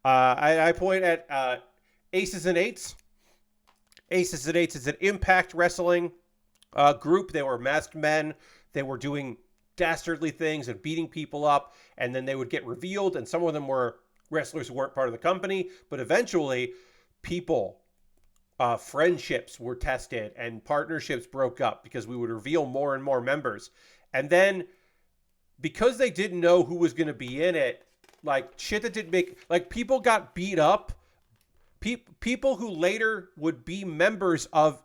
I point at Aces and Eights. Aces and Eights is an Impact Wrestling group. They were masked men. They were doing dastardly things and beating people up, and then they would get revealed, and some of them were wrestlers who weren't part of the company, but eventually people, friendships were tested and partnerships broke up because we would reveal more and more members. And then because they didn't know who was going to be in it, like shit that didn't make, like people got beat up. People who later would be members of,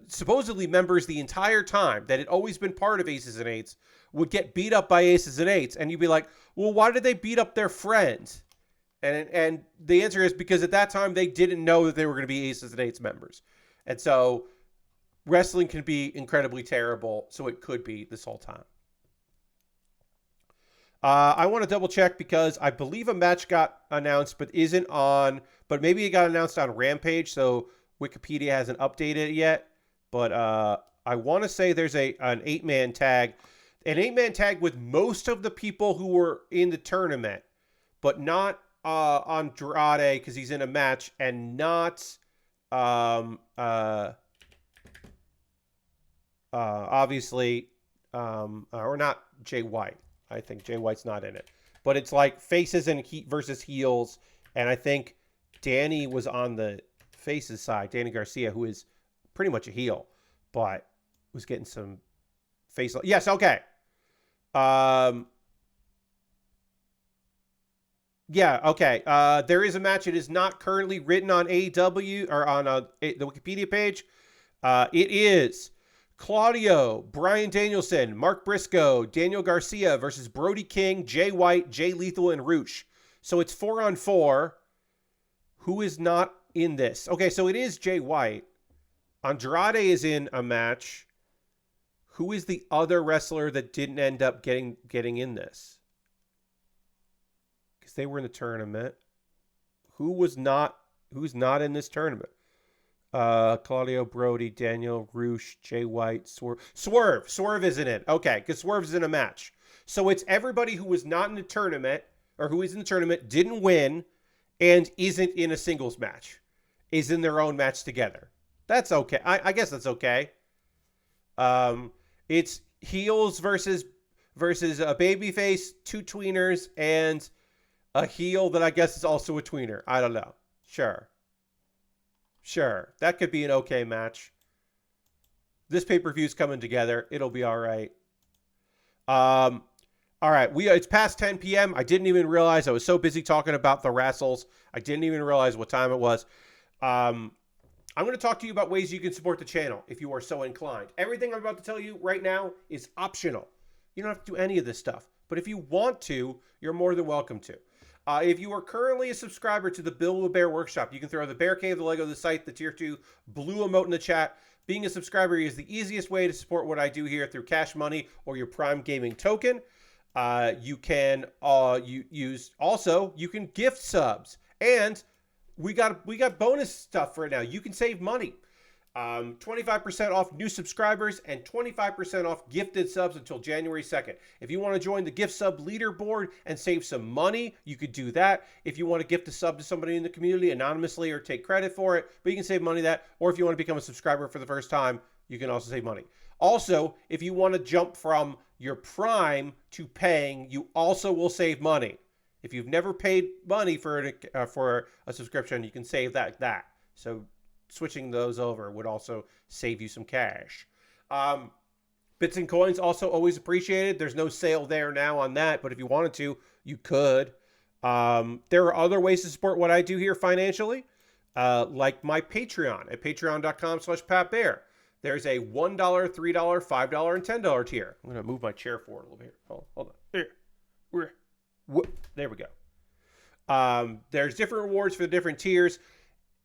supposedly members the entire time that had always been part of Aces and Eights would get beat up by Aces and Eights. And you'd be like, well, why did they beat up their friends? And the answer is because at that time they didn't know that they were going to be Aces and Eights members. And so wrestling can be incredibly terrible. So it could be this whole time. I want to double check because I believe a match got announced, but isn't on, but maybe it got announced on Rampage. So Wikipedia hasn't updated it yet. But I want to say there's an 8-man tag. An 8-man tag with most of the people who were in the tournament, but not Andrade because he's in a match, and not obviously or not Jay White. I think Jay White's not in it, but it's like faces and versus heels, and I think Danny was on the faces side. Danny Garcia, who is pretty much a heel, but was getting some face. Yes, okay. Yeah, okay. There is a match. It is not currently written on AEW or on the Wikipedia page. It is Claudio, Bryan Danielson, Mark Briscoe, Daniel Garcia versus Brody King, Jay White, Jay Lethal, and Roosh. So it's 4-on-4. Who is not in this? Okay, so it is Jay White. Andrade is in a match. Who is the other wrestler that didn't end up getting in this? Because they were in the tournament. Who's not in this tournament? Claudio, Brody, Daniel, Roosh, Jay White, Swerve. Swerve isn't in. Okay, because Swerve's in a match. So it's everybody who was not in the tournament, or who is in the tournament, didn't win, and isn't in a singles match. Is in their own match together. That's okay. I guess that's okay. It's heels versus a babyface, 2 tweeners, and a heel that I guess is also a tweener. I don't know. Sure. That could be an okay match. This pay-per-view is coming together. It'll be all right. All right. It's past 10 p.m. I didn't even realize. I was so busy talking about the wrestles. I didn't even realize what time it was. I'm going to talk to you about ways you can support the channel if you are so inclined. Everything I'm about to tell you right now is optional. You don't have to do any of this stuff. But if you want to, you're more than welcome to. If you are currently a subscriber to the Build With Baer Workshop, you can throw the Bear Cave, the Lego, the site, the Tier 2 blue emote in the chat. Being a subscriber is the easiest way to support what I do here through Cash Money or your Prime Gaming token. You can you can gift subs, and we got bonus stuff right now. You can save money. 25% off new subscribers and 25% off gifted subs until January 2nd. If you want to join the gift sub leaderboard and save some money, you could do that. If you want to gift a sub to somebody in the community anonymously or take credit for it, but you can save money that. Or if you want to become a subscriber for the first time, you can also save money. Also, if you want to jump from your Prime to paying, you also will save money. If you've never paid money for a subscription, you can save that. So switching those over would also save you some cash. Bits and coins also always appreciated. There's no sale there now on that, but if you wanted to, you could. There are other ways to support what I do here financially, like my Patreon at patreon.com/PatBear. There's a $1, $3, $5, and $10 tier. I'm going to move my chair forward a little bit. Hold on. There we go. There's different rewards for the different tiers.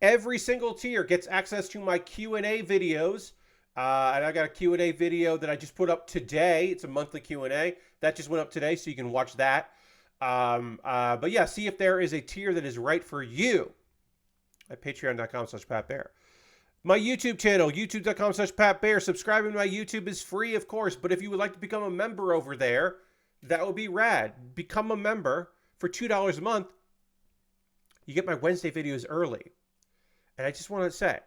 Every single tier gets access to my Q&A videos. And I got a Q&A video that I just put up today. It's a monthly Q&A. That just went up today, so you can watch that. But yeah, see if there is a tier that is right for you at patreon.com/PatBear. My YouTube channel, youtube.com/PatBear. Subscribing to my YouTube is free, of course. But if you would like to become a member over there, that would be rad. Become a member for $2 a month. You get my Wednesday videos early. And I just want to say,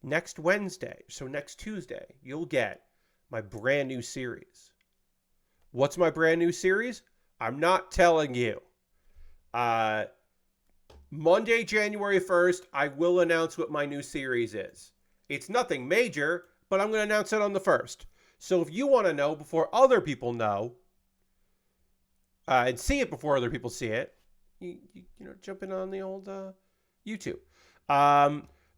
next Wednesday, so next Tuesday, you'll get my brand new series. What's my brand new series? I'm not telling you. Monday, January 1st, I will announce what my new series is. It's nothing major, but I'm going to announce it on the 1st. So if you want to know before other people know, and see it before other people see it, you know, jump in on the old YouTube.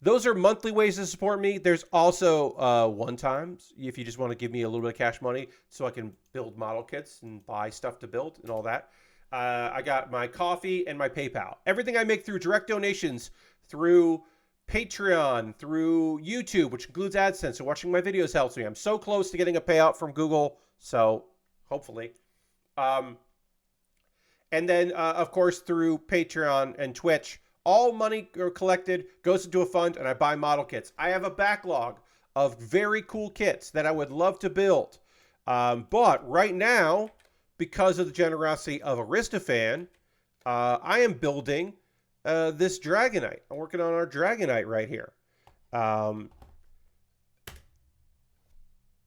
Those are monthly ways to support me. There's also one-times if you just want to give me a little bit of cash money so I can build model kits and buy stuff to build and all that. I got my coffee and my PayPal. Everything I make through direct donations, through Patreon, through YouTube, which includes AdSense. So watching my videos helps me. I'm so close to getting a payout from Google, so hopefully. And then, of course, through Patreon and Twitch, all money collected goes into a fund, and I buy model kits. I have a backlog of very cool kits that I would love to build. But right now, because of the generosity of Aristofan, I am building this Dragonite. I'm working on our Dragonite right here,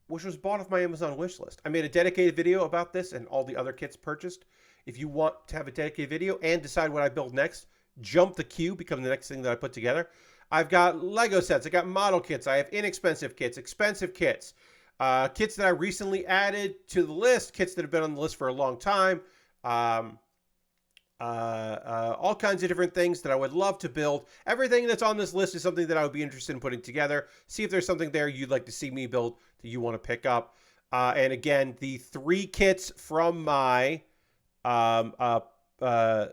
which was bought off my Amazon wish list. I made a dedicated video about this and all the other kits purchased. If you want to have a dedicated video and decide what I build next, jump the queue, become the next thing that I put together. I've got Lego sets. I got model kits. I have inexpensive kits, expensive kits, kits that I recently added to the list, kits that have been on the list for a long time, all kinds of different things that I would love to build. Everything that's on this list is something that I would be interested in putting together. See if there's something there you'd like to see me build that you want to pick up. And again, the 3 kits from my the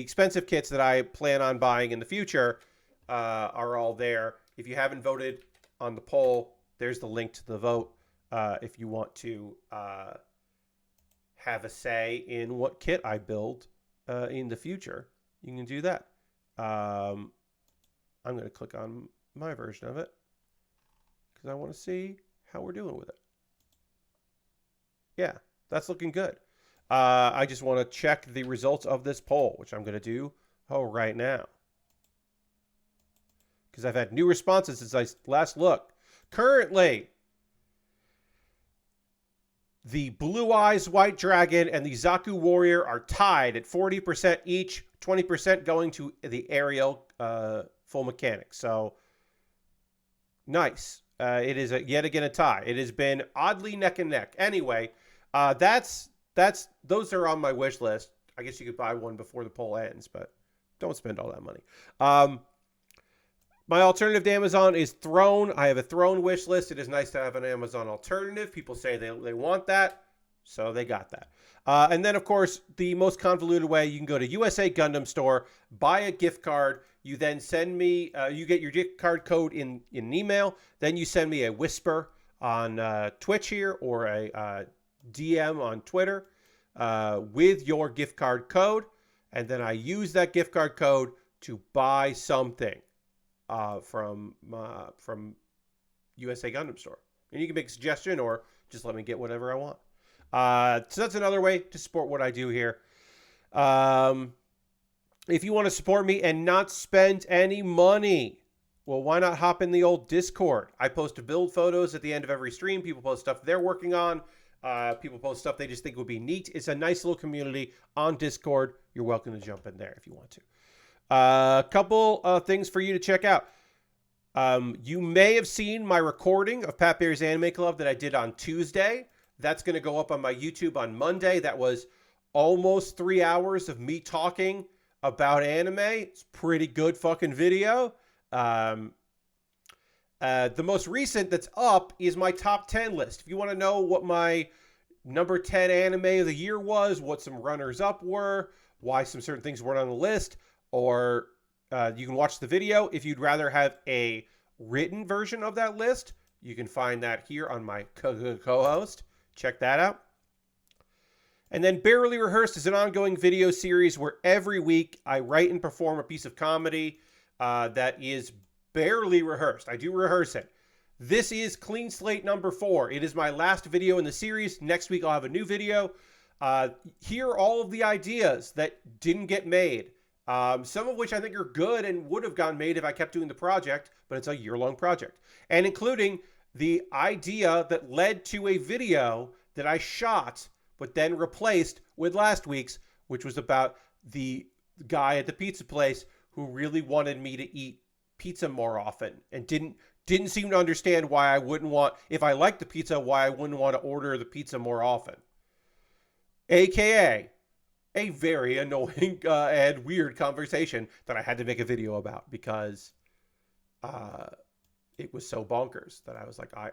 expensive kits that I plan on buying in the future are all there. If you haven't voted on the poll, there's the link to the vote. If you want to have a say in what kit I build in the future, you can do that. I'm going to click on my version of it because I want to see how we're doing with it. Yeah, that's looking good. I just want to check the results of this poll, which I'm going to do right now. Because I've had new responses since I last looked. Currently, the Blue Eyes White Dragon and the Zaku Warrior are tied at 40% each, 20% going to the Aerial full mechanic. So Nice. It is yet again a tie. It has been oddly neck and neck. Anyway, those are on my wish list. I guess you could buy one before the poll ends, but don't spend all that money. My alternative to Amazon is Throne. I have a Throne wish list. It is nice to have an Amazon alternative. People say they want that, so they got that. And then, of course, the most convoluted way, you can go to USA Gundam Store, buy a gift card. You then send me, you get your gift card code in an email. Then you send me a whisper on Twitch here or a DM on Twitter with your gift card code. And then I use that gift card code to buy something from USA Gundam Store. And you can make a suggestion or just let me get whatever I want. So that's another way to support what I do here. If you want to support me and not spend any money, well, why not hop in the old Discord? I post build photos at the end of every stream. People post stuff they're working on. People post stuff they just think would be neat. It's a nice little community on Discord. You're welcome to jump in there if you want to. A couple things for you to check out. You may have seen my recording of Pat Bear's Anime Club that I did on Tuesday. That's going to go up on my YouTube on Monday. That was almost 3 hours of me talking about anime. It's pretty good fucking video. The most recent that's up is my top 10 list. If you want to know what my number 10 anime of the year was, what some runners up were, why some certain things weren't on the list, or you can watch the video. If you'd rather have a written version of that list, you can find that here on my co-host. Check that out. And then Baerly Rehearsed is an ongoing video series where every week I write and perform a piece of comedy that is barely rehearsed. I do rehearse it. This is Clean Slate number 4. It is my last video in the series. Next week I'll have a new video. Here are all of the ideas that didn't get made. Some of which I think are good and would have gotten made if I kept doing the project, but it's a year-long project. And including the idea that led to a video that I shot, but then replaced with last week's, which was about the guy at the pizza place who really wanted me to eat pizza more often and didn't seem to understand why I wouldn't want, if I liked the pizza, why I wouldn't want to order the pizza more often. AKA a very annoying and weird conversation that I had to make a video about because it was so bonkers that I was like, I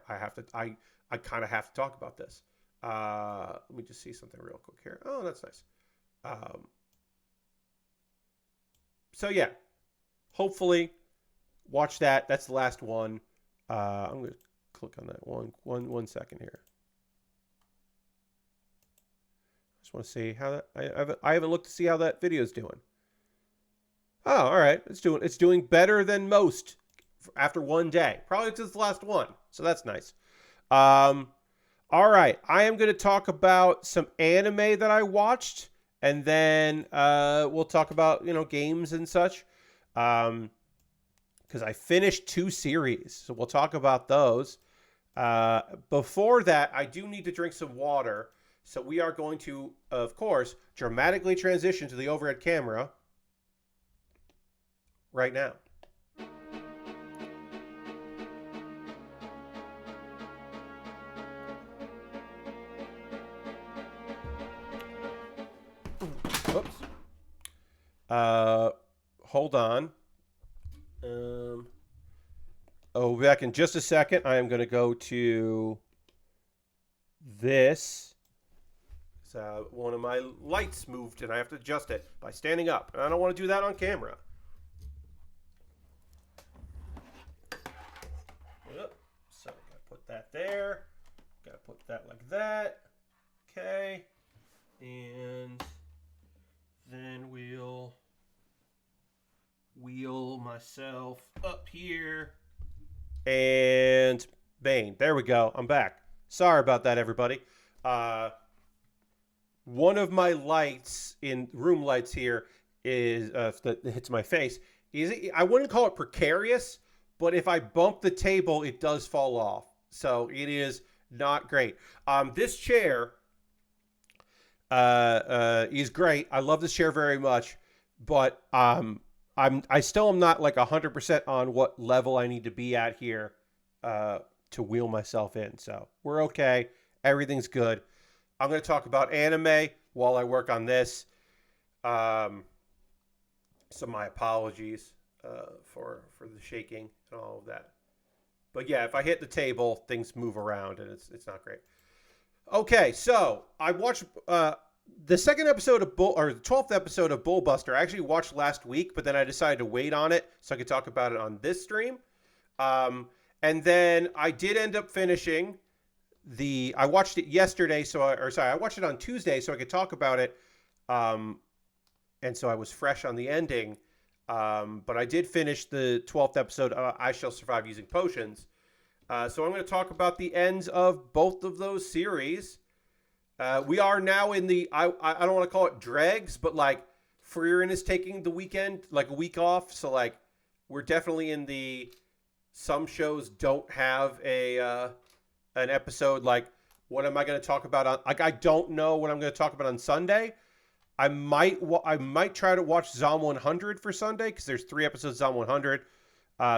kind of have to talk about this. Let me just see something real quick here. Oh, that's nice. So yeah, hopefully watch that. That's the last one. I'm going to click on that one second here. Just want to see how that, I haven't looked to see how that video is doing. Oh, all right. It's doing better than most after one day. Probably just the last one. So that's nice. All right. I am going to talk about some anime that I watched, and then we'll talk about, games and such. Because I finished 2 series. So we'll talk about those. Before that, I do need to drink some water. So we are going to, of course, dramatically transition to the overhead camera right now. Oops. Hold on. Back in just a second. I am going to go to this. One of my lights moved and I have to adjust it by standing up. And I don't want to do that on camera. So I gotta put that there. Gotta put that like that. Okay. And then we'll wheel myself up here. And bang. There we go. I'm back. Sorry about that, everybody. One of my lights in room lights here is that hits my face. I wouldn't call it precarious, but if I bump the table, it does fall off. So it is not great. This chair is great. I love this chair very much, but I still am not like 100% on what level I need to be at here to wheel myself in. So we're okay. Everything's good. I'm going to talk about anime while I work on this. So my apologies for the shaking and all of that. But yeah, if I hit the table, things move around and it's not great. Okay, so I watched the second episode of the 12th episode of Bullbuster. I actually watched last week, but then I decided to wait on it so I could talk about it on this stream. And then I did end up finishing I watched it yesterday, I watched it on Tuesday so I could talk about it. And so I was fresh on the ending. But I did finish the 12th episode, I Shall Survive Using Potions. So I'm going to talk about the ends of both of those series. We are now in the, I don't want to call it dregs, but like Freerin is taking the weekend, like a week off. So like we're definitely in the, some shows don't have an episode. Like what am I going to talk about on, like I don't know what I'm going to talk about on Sunday. I might try to watch Zom 100 for Sunday because there's 3 episodes of Zom 100.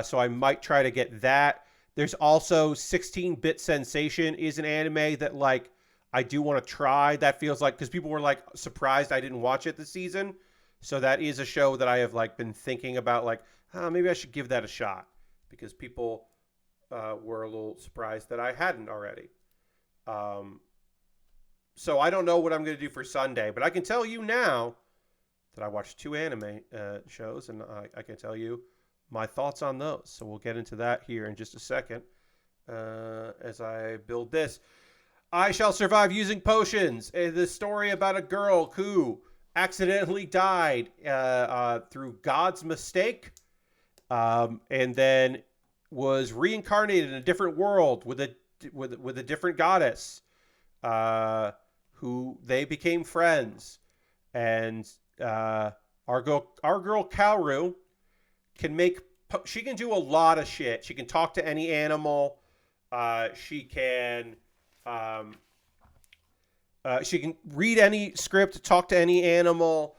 So I might try to get that. There's also 16-Bit Sensation is an anime that like I do want to try. That feels like, because people were like surprised I didn't watch it this season. So that is a show that I have like been thinking about, like, maybe I should give that a shot, because people were a little surprised that I hadn't already. So I don't know what I'm going to do for Sunday, but I can tell you now that I watched 2 anime shows, and I can tell you my thoughts on those. So we'll get into that here in just a second as I build this. I Shall Survive Using Potions, the story about a girl who accidentally died through God's mistake, and then was reincarnated in a different world with a different goddess, who they became friends. And our girl Kaoru she can do a lot of shit. She can talk to any animal. She can read any script, talk to any animal.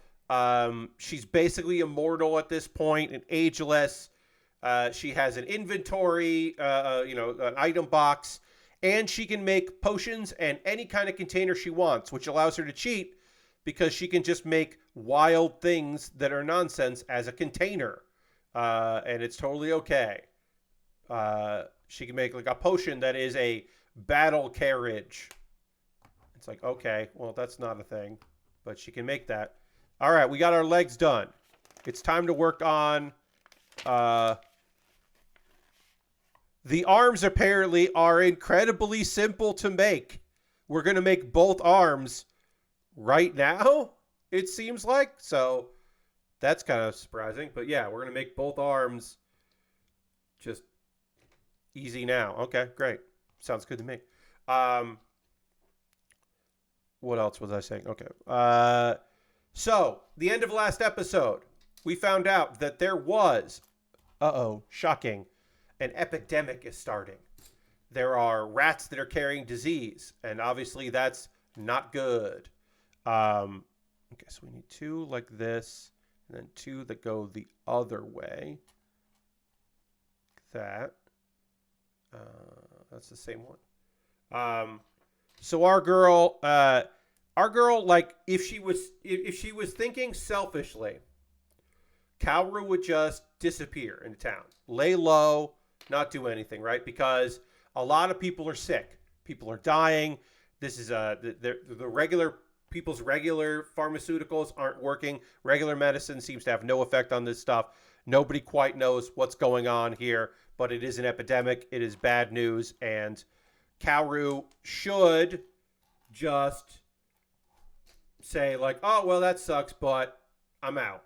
She's basically immortal at this point and ageless. She has an inventory, an item box, and she can make potions and any kind of container she wants, which allows her to cheat because she can just make wild things that are nonsense as a container. And it's totally okay. She can make like a potion that is a battle carriage. It's like, okay, well, that's not a thing, but she can make that. All right, we got our legs done. It's time to work on the arms. Apparently are incredibly simple to make. We're going to make both arms right now, it seems like. So that's kind of surprising. But yeah, we're going to make both arms just easy now. Okay, great. Sounds good to me. What else was I saying? Okay. So, the end of last episode, we found out that there was, shocking, an epidemic is starting. There are rats that are carrying disease, and obviously that's not good. Okay, so we need 2 like this, and then 2 that go the other way. Like that. That's the same one. So our girl, like if she was thinking selfishly, Kaoru would just disappear into town, lay low, not do anything, right? Because a lot of people are sick, people are dying. This is the regular people's regular pharmaceuticals aren't working. Regular medicine seems to have no effect on this stuff. Nobody quite knows what's going on here, but it is an epidemic. It is bad news, and Kaoru should just say like, oh, well, that sucks, but I'm out.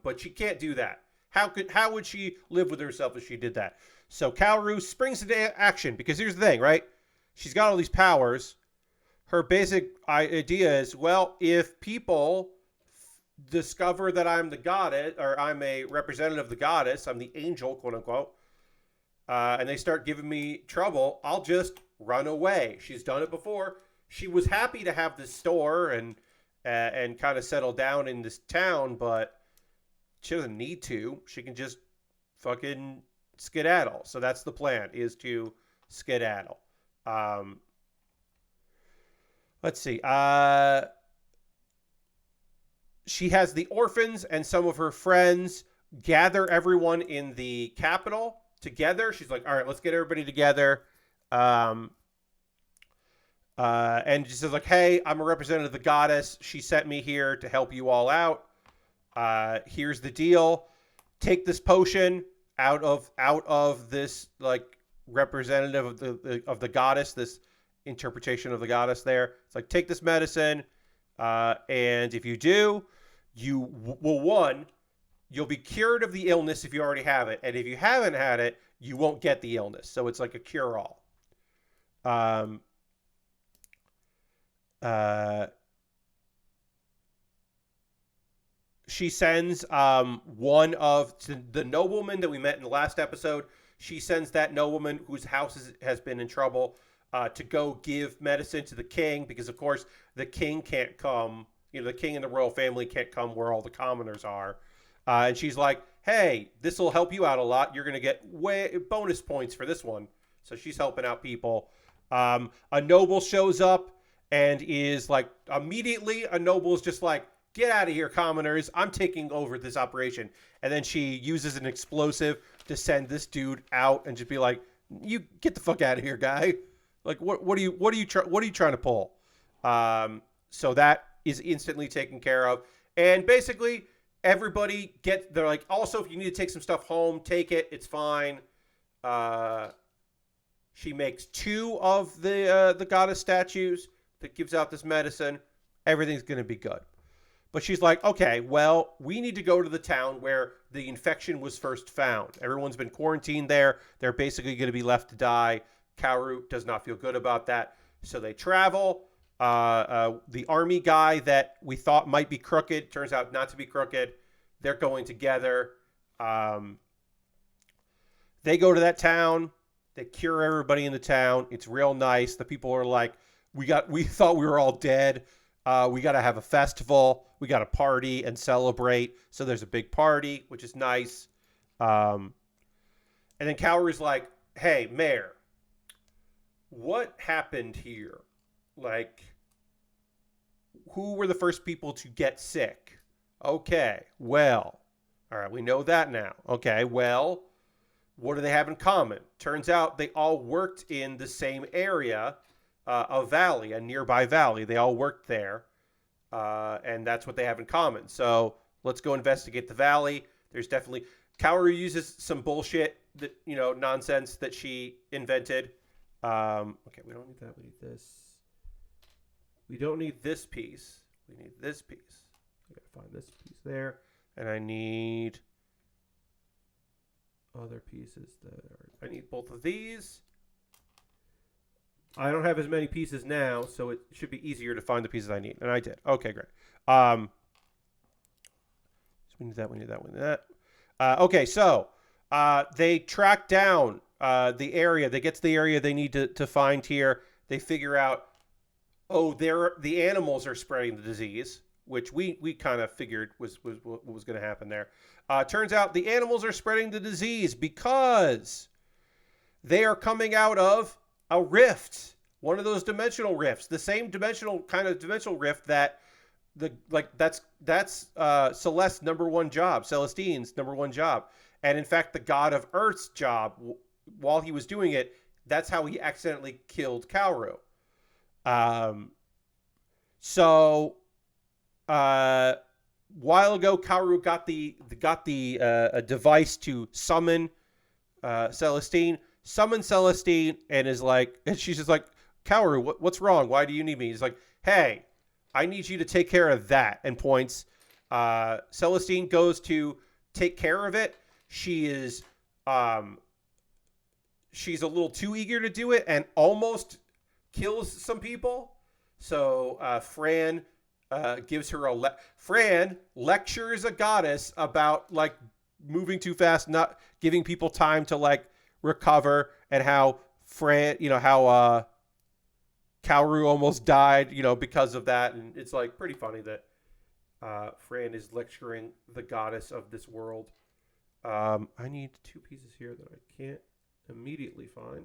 But she can't do that. How would she live with herself if she did that? So Kaoru springs into action, because here's the thing, right? She's got all these powers. Her basic idea is, well, if people discover that I'm the goddess, or I'm a representative of the goddess, I'm the angel, quote unquote, and they start giving me trouble, I'll just run away. She's done it before. She was happy to have this store and kind of settle down in this town, but she doesn't need to. She can just fucking skedaddle. So that's the plan, is to skedaddle. Let's see. She has the orphans and some of her friends gather everyone in the capital together. She's like, all right, let's get everybody together. And she says like, hey, I'm a representative of the goddess. She sent me here to help you all out. Here's the deal. Take this potion out of this like representative of the goddess, this interpretation of the goddess there. It's like, take this medicine. And if you do, you'll be cured of the illness if you already have it. And if you haven't had it, you won't get the illness. So it's like a cure-all. She sends one of the nobleman that we met in the last episode. She sends that nobleman whose house has been in trouble to go give medicine to the king, because of course the king can't come. The king and the royal family can't come where all the commoners are. And she's like, hey, this will help you out a lot. You're going to get bonus points for this one. So she's helping out people. A noble shows up and is like, immediately a noble is just like, get out of here, commoners. I'm taking over this operation. And then she uses an explosive to send this dude out and just be like, you get the fuck out of here, guy. Like, what are you trying to pull? So that is instantly taken care of. And basically everybody they're like, also, if you need to take some stuff home, take it. It's fine. She makes 2 of the goddess statues that gives out this medicine. Everything's going to be good. But she's like, okay, well, we need to go to the town where the infection was first found. Everyone's been quarantined there. They're basically going to be left to die. Kaoru does not feel good about that. So they travel. The army guy that we thought might be crooked turns out not to be crooked. They're going together. They go to that town. They cure everybody in the town. It's real nice. The people are like, we thought we were all dead. We got to have a festival. We got to party and celebrate. So there's a big party, which is nice. And then Kaoru's like, hey, Mayor, what happened here? Like, who were the first people to get sick? Okay, well, all right, we know that now. Okay, well, what do they have in common? Turns out they all worked in the same area, a valley, a nearby valley. They all worked there, and that's what they have in common. So let's go investigate the valley. There's definitely... Kaoru uses some bullshit, that nonsense that she invented. Okay, we don't need that. We need this. We don't need this piece. We need this piece. I gotta find this piece there. And I need other pieces I need both of these. I don't have as many pieces now, so it should be easier to find the pieces I need. And I did. Okay, great. So we need that, we need that, we need that. Okay, so they track down the area. They get to the area they need to find here. They figure out, the animals are spreading the disease, which we kind of figured was what was going to happen there. Turns out the animals are spreading the disease because they are coming out of a rift, one of those dimensional rifts, the same dimensional rift that that's Celeste's number one job, Celestine's number one job. And in fact, the god of Earth's job, while he was doing it, that's how he accidentally killed Kaoru. While ago, Kaoru got a device to summon Celestine. Summon Celestine, and she's just like, Kaoru, what's wrong? Why do you need me? He's like, hey, I need you to take care of that, and points. Celestine goes to take care of it. She's a little too eager to do it and almost kills some people. So Fran gives her Fran lectures a goddess about like moving too fast, not giving people time to like recover, and how Kaoru almost died, because of that. And it's like pretty funny that Fran is lecturing the goddess of this world. I need 2 pieces here that I can't immediately find.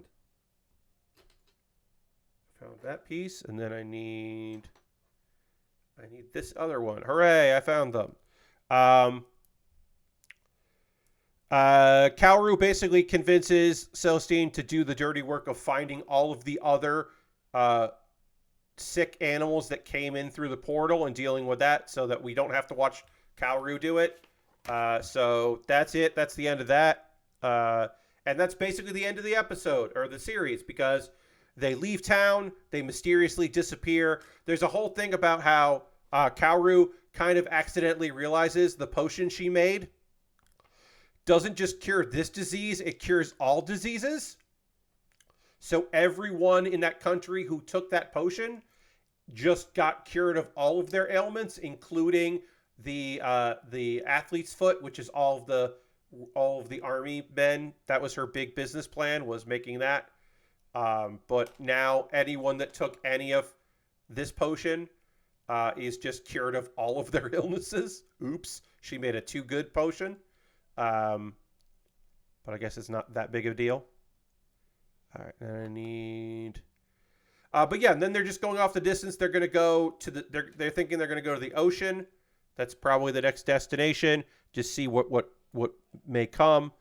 I found that piece, and then I need this other one. Hooray! I found them. Kalru basically convinces Celestine to do the dirty work of finding all of the other sick animals that came in through the portal and dealing with that, so that we don't have to watch Kalru do it. So that's it. That's the end of that. And that's basically the end of the episode, or the series, because they leave town, they mysteriously disappear. There's a whole thing about how Kalru kind of accidentally realizes the potion she made doesn't just cure this disease, it cures all diseases. So everyone in that country who took that potion just got cured of all of their ailments, including the athlete's foot, which is all of the army men. That was her big business plan, was making that. But now anyone that took any of this potion is just cured of all of their illnesses. Oops, she made a too good potion. But I guess it's not that big of a deal. All right, and I need... but yeah, and then they're just going off the distance. They're going to go to they're thinking they're going to go to the ocean. That's probably the next destination. Just see what may come.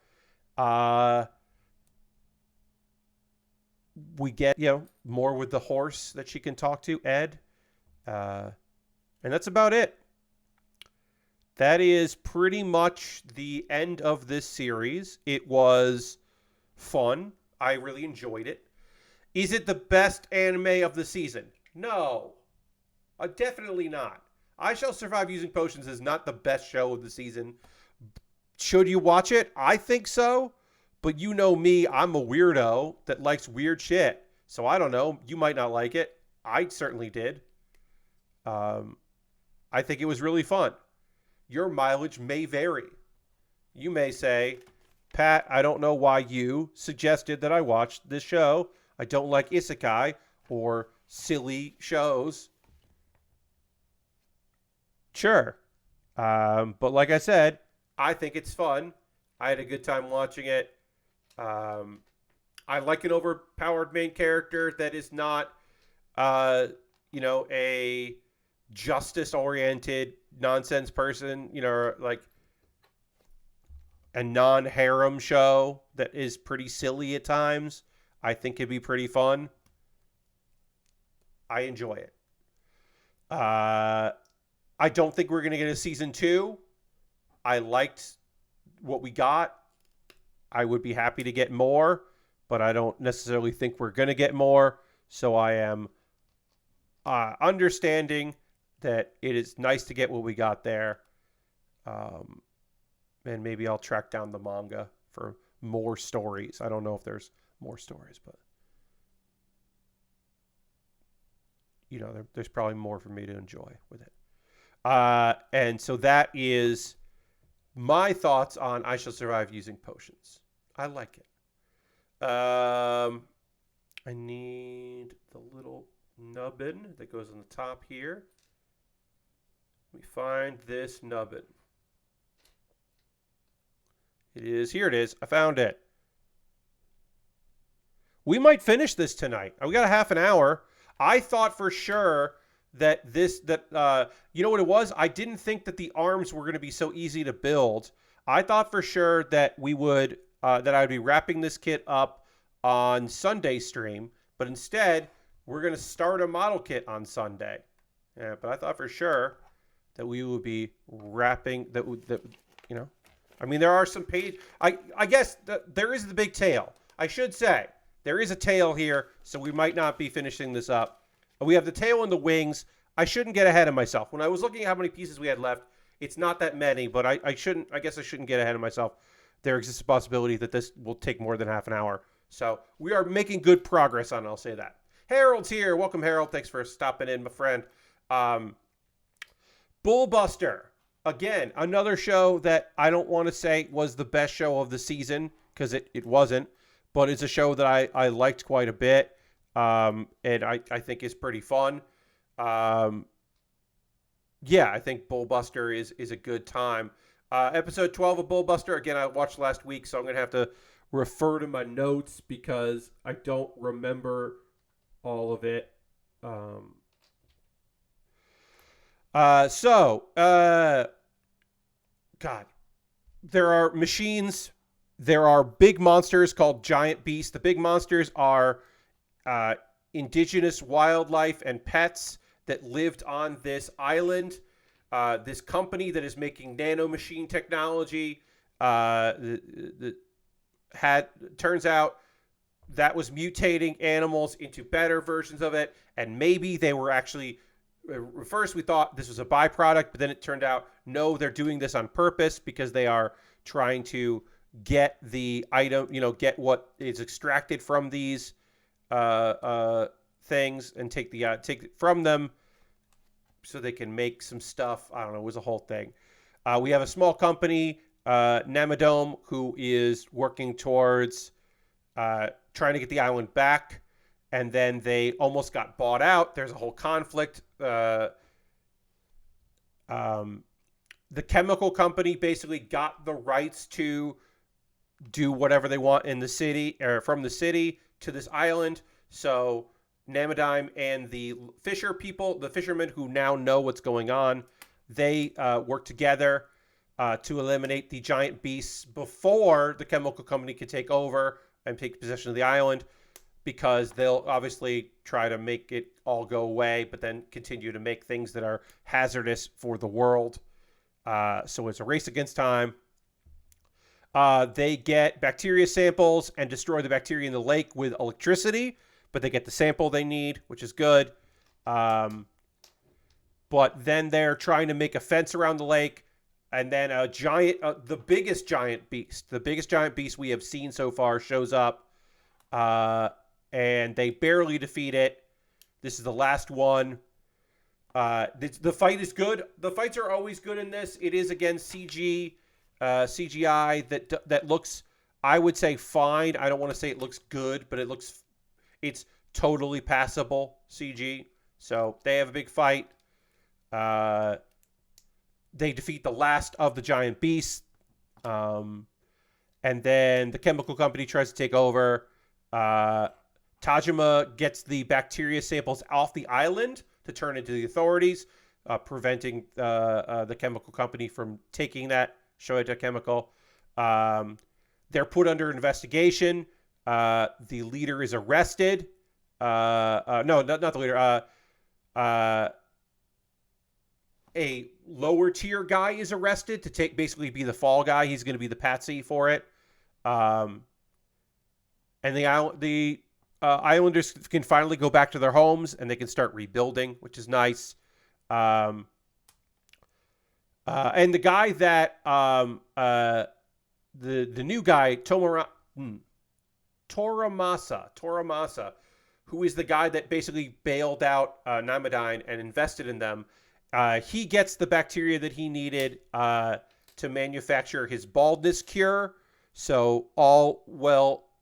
We get, more with the horse that she can talk to, Ed. And that's about it. That is pretty much the end of this series. It was fun. I really enjoyed it. Is it the best anime of the season? No. Definitely not. I Shall Survive Using Potions is not the best show of the season. Should you watch it? I think so. But you know me, I'm a weirdo that likes weird shit. So I don't know. You might not like it. I certainly did. I think it was really fun. Your mileage may vary. You may say, Pat, I don't know why you suggested that I watch this show. I don't like isekai or silly shows. Sure. But like I said, I think it's fun. I had a good time watching it. I like an overpowered main character that is not, a justice-oriented nonsense person, like a non-harem show that is pretty silly at times. I think it'd be pretty fun. I enjoy it. I don't think we're going to get a season 2. I liked what we got. I would be happy to get more, but I don't necessarily think we're going to get more. So I am understanding that it is nice to get what we got there. And maybe I'll track down the manga for more stories. I don't know if there's more stories, but there's probably more for me to enjoy with it. And so that is my thoughts on I Shall Survive Using Potions. I like it. I need the little nubbin that goes on the top here. Let me find this nubbin. Here it is. I found it. We might finish this tonight. We got a half an hour. I thought for sure that you know what it was? I didn't think that the arms were going to be so easy to build. I thought for sure that we would, that I would be wrapping this kit up on Sunday stream, but instead we're going to start a model kit on Sunday. Yeah, but I thought for sure that we would be wrapping that. I mean, there are some page. I guess there is the big tail. I should say there is a tail here, so we might not be finishing this up. We have the tail and the wings. I shouldn't get ahead of myself. When I was looking at how many pieces we had left, it's not that many, but I guess I shouldn't get ahead of myself. There exists a possibility that this will take more than half an hour. So we are making good progress on it, I'll say that. Harold's here. Welcome, Harold. Thanks for stopping in, my friend. Bullbuster. Again, another show that I don't want to say was the best show of the season, because it wasn't, but it's a show that I liked quite a bit, and I think is pretty fun. Yeah, I think Bullbuster is a good time. Episode 12 of Bullbuster. Again, I watched last week, so I'm going to have to refer to my notes because I don't remember all of it. God, there are machines. There are big monsters called giant beasts. The big monsters are indigenous wildlife and pets that lived on this island. This company that is making nanomachine technology turns out that was mutating animals into better versions of it, and maybe they were actually. First, we thought this was a byproduct, but then it turned out no, they're doing this on purpose because they are trying to get the item, get what is extracted from these things and take it from them so they can make some stuff. I don't know. It was a whole thing. We have a small company, Namadome, who is working towards trying to get the island back. And then they almost got bought out. There's a whole conflict. The chemical company basically got the rights to do whatever they want in the city or from the city to this island. So Namadime and the fishermen who now know what's going on, they work together to eliminate the giant beasts before the chemical company could take over and take possession of the island, because they'll obviously try to make it all go away, but then continue to make things that are hazardous for the world. So it's a race against time. They get bacteria samples and destroy the bacteria in the lake with electricity, but they get the sample they need, which is good. But then they're trying to make a fence around the lake, and then the biggest giant beast we have seen so far shows up, and they barely defeat it. This is the last one. The fight is good. The fights are always good in this. It is against CGI that looks, I would say, fine. I don't want to say it looks good, but it's totally passable CG. So they have a big fight. They defeat the last of the giant beasts. And then the chemical company tries to take over. Tajima gets the bacteria samples off the island to turn into the authorities, preventing the chemical company from taking that Shoei chemical. They're put under investigation. The leader is arrested. No, not the leader. A lower tier guy is arrested to basically be the fall guy. He's going to be the patsy for it. And the Islanders can finally go back to their homes and they can start rebuilding, which is nice. And the guy that the new guy Toramasa, who is the guy that basically bailed out Namadine and invested in them, he gets the bacteria that he needed to manufacture his baldness cure. So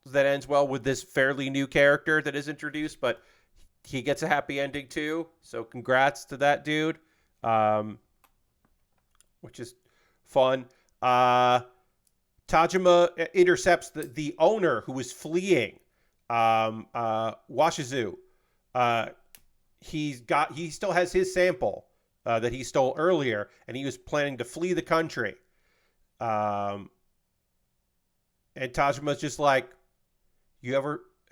that ends well with this fairly new character that is introduced, but he gets a happy ending too. So congrats to that dude, which is fun. Tajima intercepts the owner who was fleeing, Washizu. He still has his sample that he stole earlier, and he was planning to flee the country. And Tajima's just like,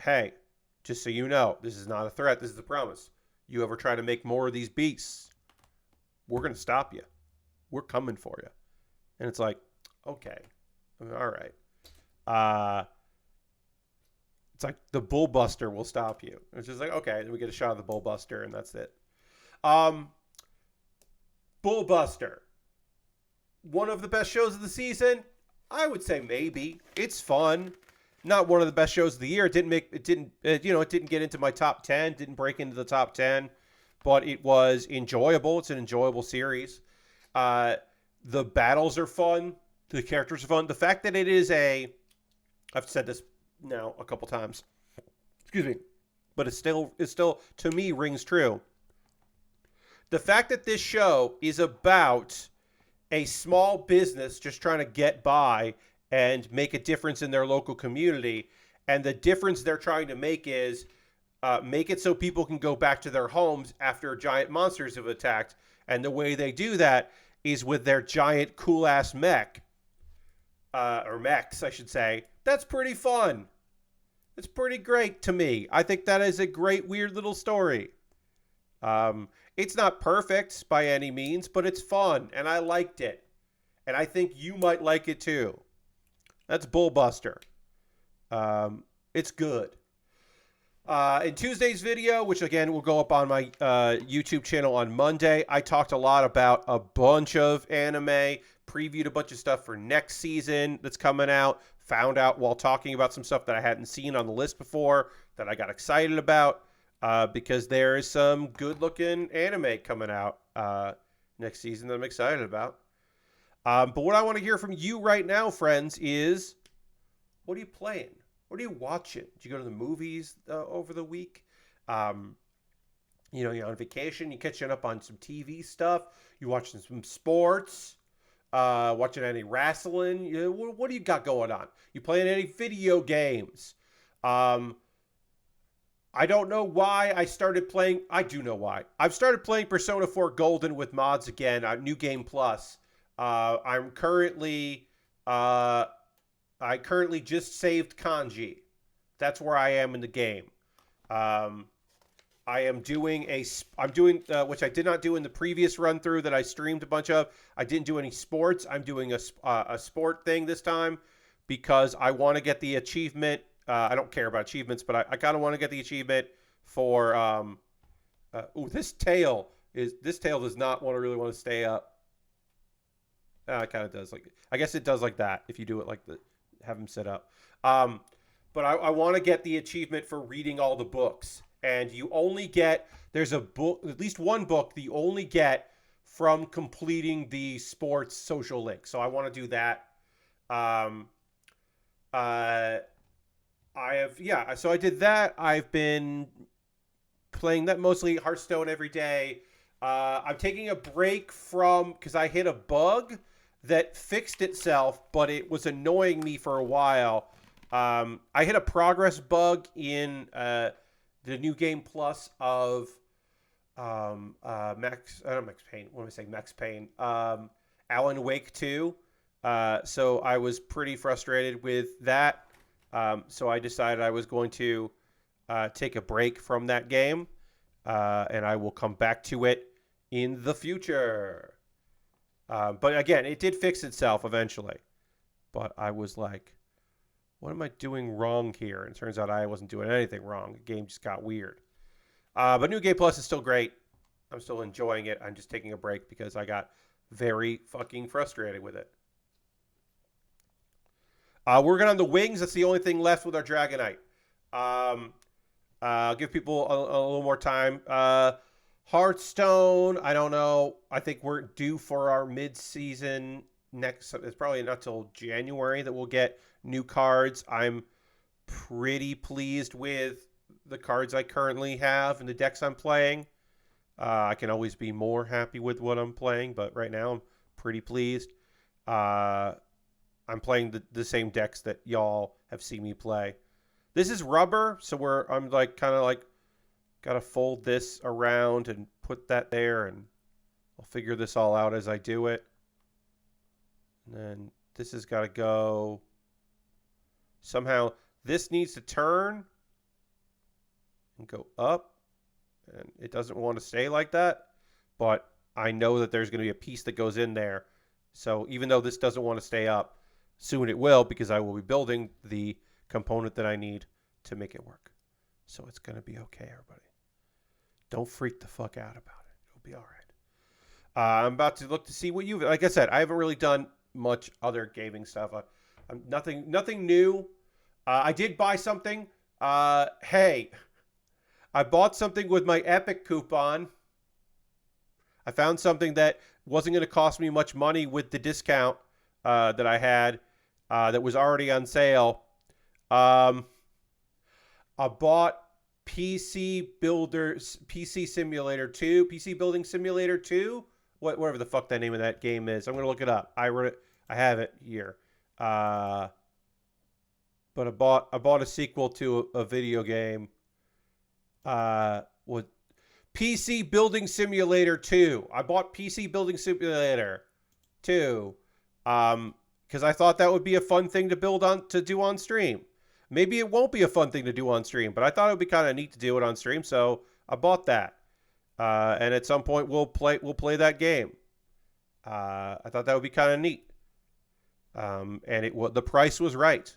hey, just so you know, this is not a threat. This is a promise. You ever try to make more of these beasts, we're going to stop you. We're coming for you. And it's like, okay, all right. It's like the Bullbuster will stop you. It's just like, okay, then we get a shot of the Bullbuster, and that's it. Bullbuster, one of the best shows of the season. I would say maybe. It's fun. Not one of the best shows of the year. It didn't get into my top 10, didn't break into the top 10, but it was enjoyable. It's an enjoyable series. The battles are fun. The characters are fun. The fact that it is I've said this now a couple times. Excuse me. But it still to me rings true. The fact that this show is about a small business just trying to get by and make a difference in their local community. And the difference they're trying to make is make it so people can go back to their homes after giant monsters have attacked. And the way they do that is with their giant cool-ass mech. Or mechs, I should say. That's pretty fun. It's pretty great to me. I think that is a great, weird little story. It's not perfect by any means, but it's fun, and I liked it. And I think you might like it too. That's Bullbuster. It's good. In Tuesday's video, which again will go up on my YouTube channel on Monday, I talked a lot about a bunch of anime, previewed a bunch of stuff for next season that's coming out, found out while talking about some stuff that I hadn't seen on the list before that I got excited about because there is some good-looking anime coming out next season that I'm excited about. But what I want to hear from you right now, friends, is what are you playing? What are you watching? Did you go to the movies over the week? You're on vacation. You catching up on some TV stuff. You watching some sports. Watching any wrestling. What do you got going on? You playing any video games? I don't know why I started playing. I do know why. I've started playing Persona 4 Golden with mods again. New Game Plus. I currently just saved kanji. That's where I am in the game. I'm doing which I did not do in the previous run through that I streamed a bunch of. I didn't do any sports. I'm doing a sport thing this time because I want to get the achievement. I don't care about achievements, but I kind of want to get the achievement for. This tail does not really want to stay up. It kind of does. I guess it does like that if you do it have him sit up. But I want to get the achievement for reading all the books. And you only get, there's a book, at least one book that you only get from completing the sports social link. So I want to do that. So I did that. I've been playing that mostly Hearthstone every day. I'm taking a break because I hit a bug that fixed itself, but it was annoying me for a while. I hit a progress bug in the New Game Plus of Max Payne. Alan Wake 2. So I was pretty frustrated with that. So I decided I was going to take a break from that game, and I will come back to it in the future. But again, it did fix itself eventually. But I was like, what am I doing wrong here? And it turns out I wasn't doing anything wrong. The game just got weird. But New Game Plus is still great. I'm still enjoying it. I'm just taking a break because I got very fucking frustrated with it. We're working on the wings. That's the only thing left with our Dragonite. I'll give people a little more time. Hearthstone, I don't know. I think we're due for our mid-season next. It's probably not till January that we'll get new cards. I'm pretty pleased with the cards I currently have and the decks I'm playing. I can always be more happy with what I'm playing, but right now I'm pretty pleased. I'm playing the same decks that y'all have seen me play. This is rubber, so I'm gotta fold this around and put that there, and I'll figure this all out as I do it. And then this has got to go. Somehow this needs to turn and go up, and it doesn't want to stay like that, but I know that there's going to be a piece that goes in there. So even though this doesn't want to stay up, soon it will, because I will be building the component that I need to make it work. So it's going to be okay, everybody. Don't freak the fuck out about it. It'll be all right. I'm about to look to see what like I said, I haven't really done much other gaming stuff. Nothing new. I did buy something. Hey, I bought something with my Epic coupon. I found something that wasn't going to cost me much money with the discount that I had that was already on sale. I bought PC Building Simulator 2 whatever the fuck that name of that game is. I'm gonna look it up. I wrote it. I have it here. But I bought a sequel to a video game. With PC Building Simulator 2. I bought PC Building Simulator 2. Because I thought that would be a fun thing to do on stream. Maybe it won't be a fun thing to do on stream, but I thought it would be kind of neat to do it on stream, so I bought that. And at some point we'll play that game. I thought that would be kind of neat. And the price was right.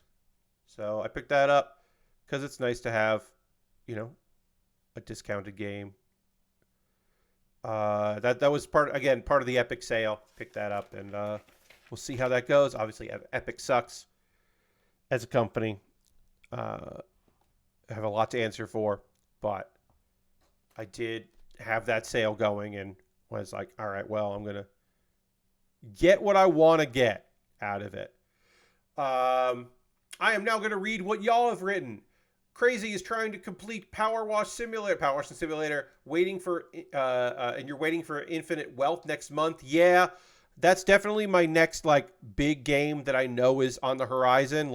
So I picked that up because it's nice to have, a discounted game. That was part of the Epic sale. Picked that up, and we'll see how that goes. Obviously, Epic sucks as a company. I have a lot to answer for, but I did have that sale going and was like, all right, well, I'm going to get what I want to get out of it. I am now going to read what y'all have written. Crazy is trying to complete Power Washing Simulator, waiting for, and you're waiting for Infinite Wealth next month. Yeah, that's definitely my next, big game that I know is on the horizon.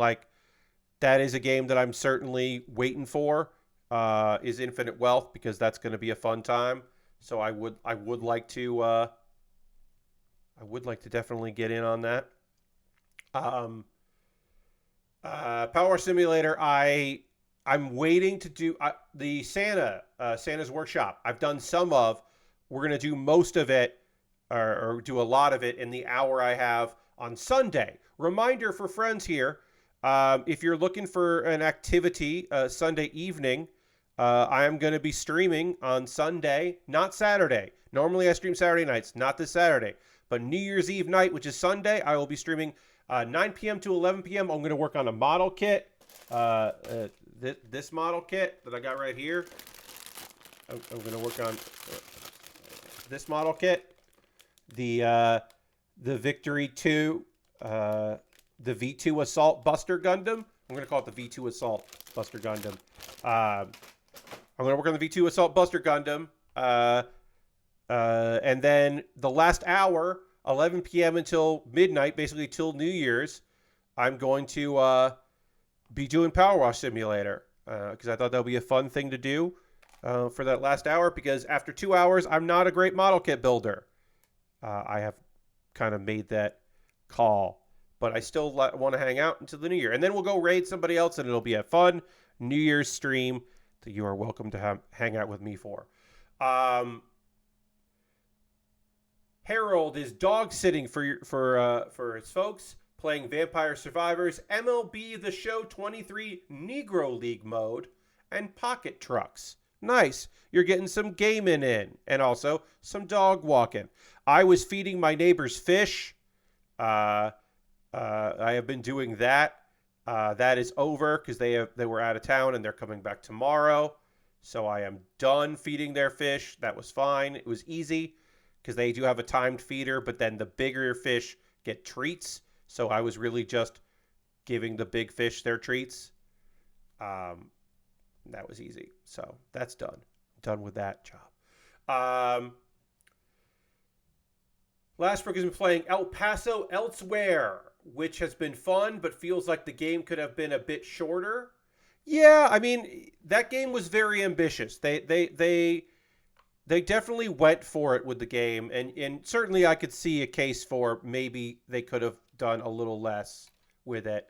That is a game that I'm certainly waiting for, is Infinite Wealth, because that's going to be a fun time. So I would like to definitely get in on that. Power Simulator, I'm waiting to do the Santa's Workshop. I've done some of. We're going to do most of it, or do a lot of it in the hour I have on Sunday. Reminder for friends here, if you're looking for an activity Sunday evening, I am going to be streaming on Sunday, not Saturday. Normally I stream Saturday nights, not this Saturday. But New Year's Eve night, which is Sunday, I will be streaming 9 p.m. to 11 p.m. I'm going to work on a model kit. This model kit that I got right here. I'm going to work on this model kit. The Victory 2, the V2 Assault Buster Gundam. I'm going to call it the V2 Assault Buster Gundam. I'm going to work on the V2 Assault Buster Gundam. And then the last hour, 11 p.m. until midnight, basically till New Year's, I'm going to be doing Power Wash Simulator, because I thought that would be a fun thing to do for that last hour, because after 2 hours, I'm not a great model kit builder. I have kind of made that call, but I still want to hang out until the New Year. And then we'll go raid somebody else, and it'll be a fun New Year's stream that you are welcome to hang out with me for. Harold is dog sitting for his folks, playing Vampire Survivors, MLB The Show 23 Negro League mode, and Pocket Trucks. Nice. You're getting some gaming in, and also some dog walking. I was feeding my neighbor's fish. I have been doing that. That is over because they were out of town and they're coming back tomorrow. So I am done feeding their fish. That was fine. It was easy because they do have a timed feeder, but then the bigger fish get treats. So I was really just giving the big fish their treats. That was easy. So that's done. Done with that job. Lastbrook has been playing El Paso Elsewhere, which has been fun, but feels like the game could have been a bit shorter. Yeah, I mean, that game was very ambitious. They definitely went for it with the game, and certainly I could see a case for maybe they could have done a little less with it.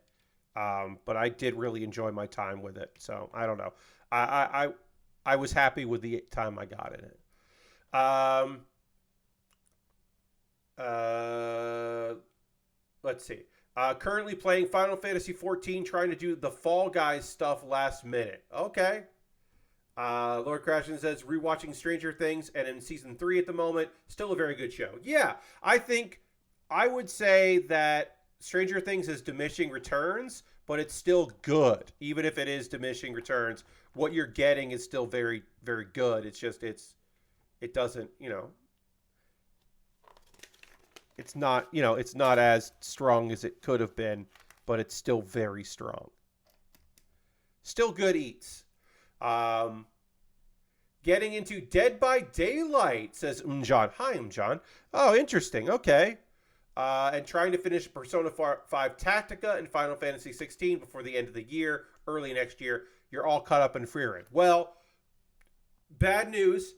But I did really enjoy my time with it, so I don't know. I was happy with the time I got in it. Let's see. Currently playing Final Fantasy XIV, trying to do the Fall Guys stuff last minute. Okay. Lord Crashton says, rewatching Stranger Things, and in season 3 at the moment, still a very good show. Yeah, I would say that Stranger Things is diminishing returns, but it's still good. Even if it is diminishing returns, what you're getting is still very, very good. It's just, it doesn't, it's not, it's not as strong as it could have been, but it's still very strong. Still good eats. Getting into Dead by Daylight, says Umjan. Hi, Umjan. Oh, interesting. Okay. And trying to finish Persona 5 Tactica and Final Fantasy 16 before the end of the year, early next year. You're all caught up in Freerun. Well, bad news.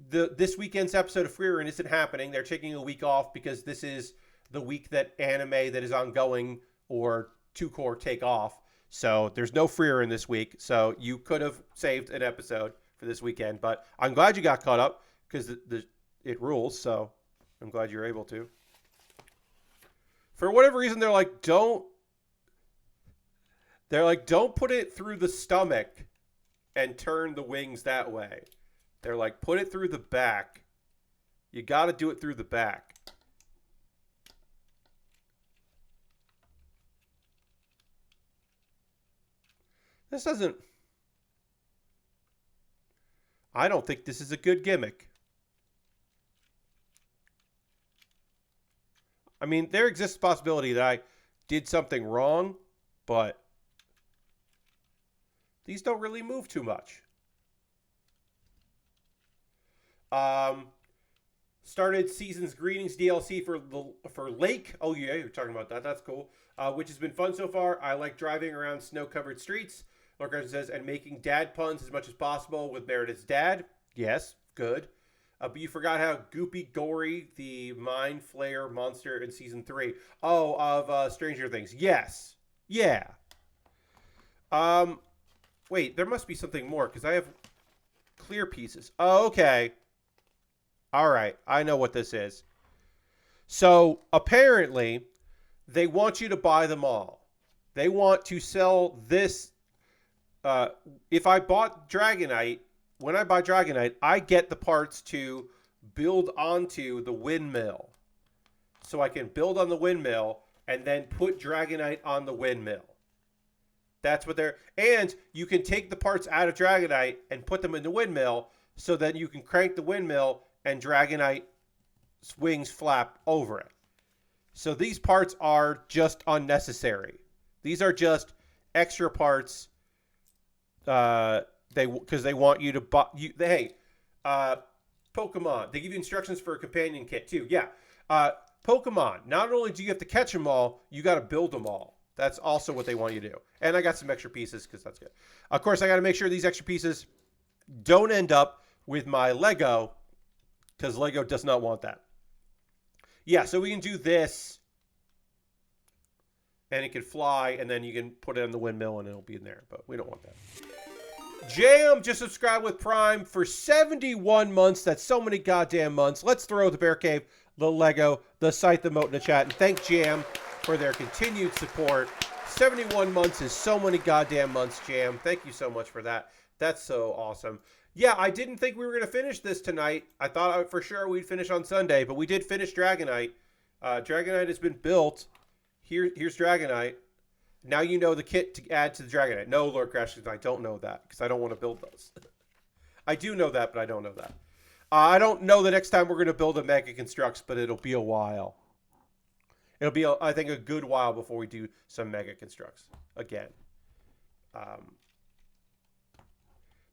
This weekend's episode of Freerun isn't happening. They're taking a week off because this is the week that anime that is ongoing or 2-core take off. So there's no Freerun this week. So you could have saved an episode for this weekend. But I'm glad you got caught up because it rules. So I'm glad you're able to. For whatever reason, they're like, don't put it through the stomach and turn the wings that way. They're like, put it through the back. You got to do it through the back. This doesn't... I don't think this is a good gimmick. I mean, there exists a possibility that I did something wrong, but these don't really move too much. Started Season's Greetings DLC for Lake. Oh yeah, you're talking about that. That's cool. Which has been fun so far. I like driving around snow-covered streets. Lorcan says, and making dad puns as much as possible with Meredith's dad. Yes, good. But you forgot how goopy gory the Mind Flayer monster in Season 3. Oh, of Stranger Things. Yes. Yeah. Wait, there must be something more, because I have clear pieces. Oh, okay. All right, I know what this is. So, apparently, they want you to buy them all. They want to sell this. If I bought Dragonite, when I buy Dragonite, I get the parts to build onto the windmill. So I can build on the windmill and then put Dragonite on the windmill. That's what they're... And you can take the parts out of Dragonite and put them in the windmill so that you can crank the windmill and Dragonite's wings flap over it. So these parts are just unnecessary. These are just extra parts... because they want you to buy Pokemon. They give you instructions for a companion kit too. Yeah. Pokemon. Not only do you have to catch them all, you got to build them all. That's also what they want you to do. And I got some extra pieces because that's good. Of course, I got to make sure these extra pieces don't end up with my Lego because Lego does not want that. Yeah, so we can do this and it can fly and then you can put it in the windmill and it'll be in there, but we don't want that. Jam just subscribed with Prime for 71 months. That's so many goddamn months. Let's throw the Bear Cave, the Lego, the Scythe emote in the chat. And thank Jam for their continued support. 71 months is so many goddamn months, Jam. Thank you so much for that. That's so awesome. Yeah, I didn't think we were going to finish this tonight. I thought for sure we'd finish on Sunday, but we did finish Dragonite. Dragonite has been built. Here's Dragonite. Now you know the kit to add to the Dragonite. No, Lord Crashers, I don't know that because I don't want to build those. I do know that, but I don't know that. I don't know the next time we're going to build a Mega Construx, but it'll be a while. It'll be, I think, a good while before we do some Mega Construx again.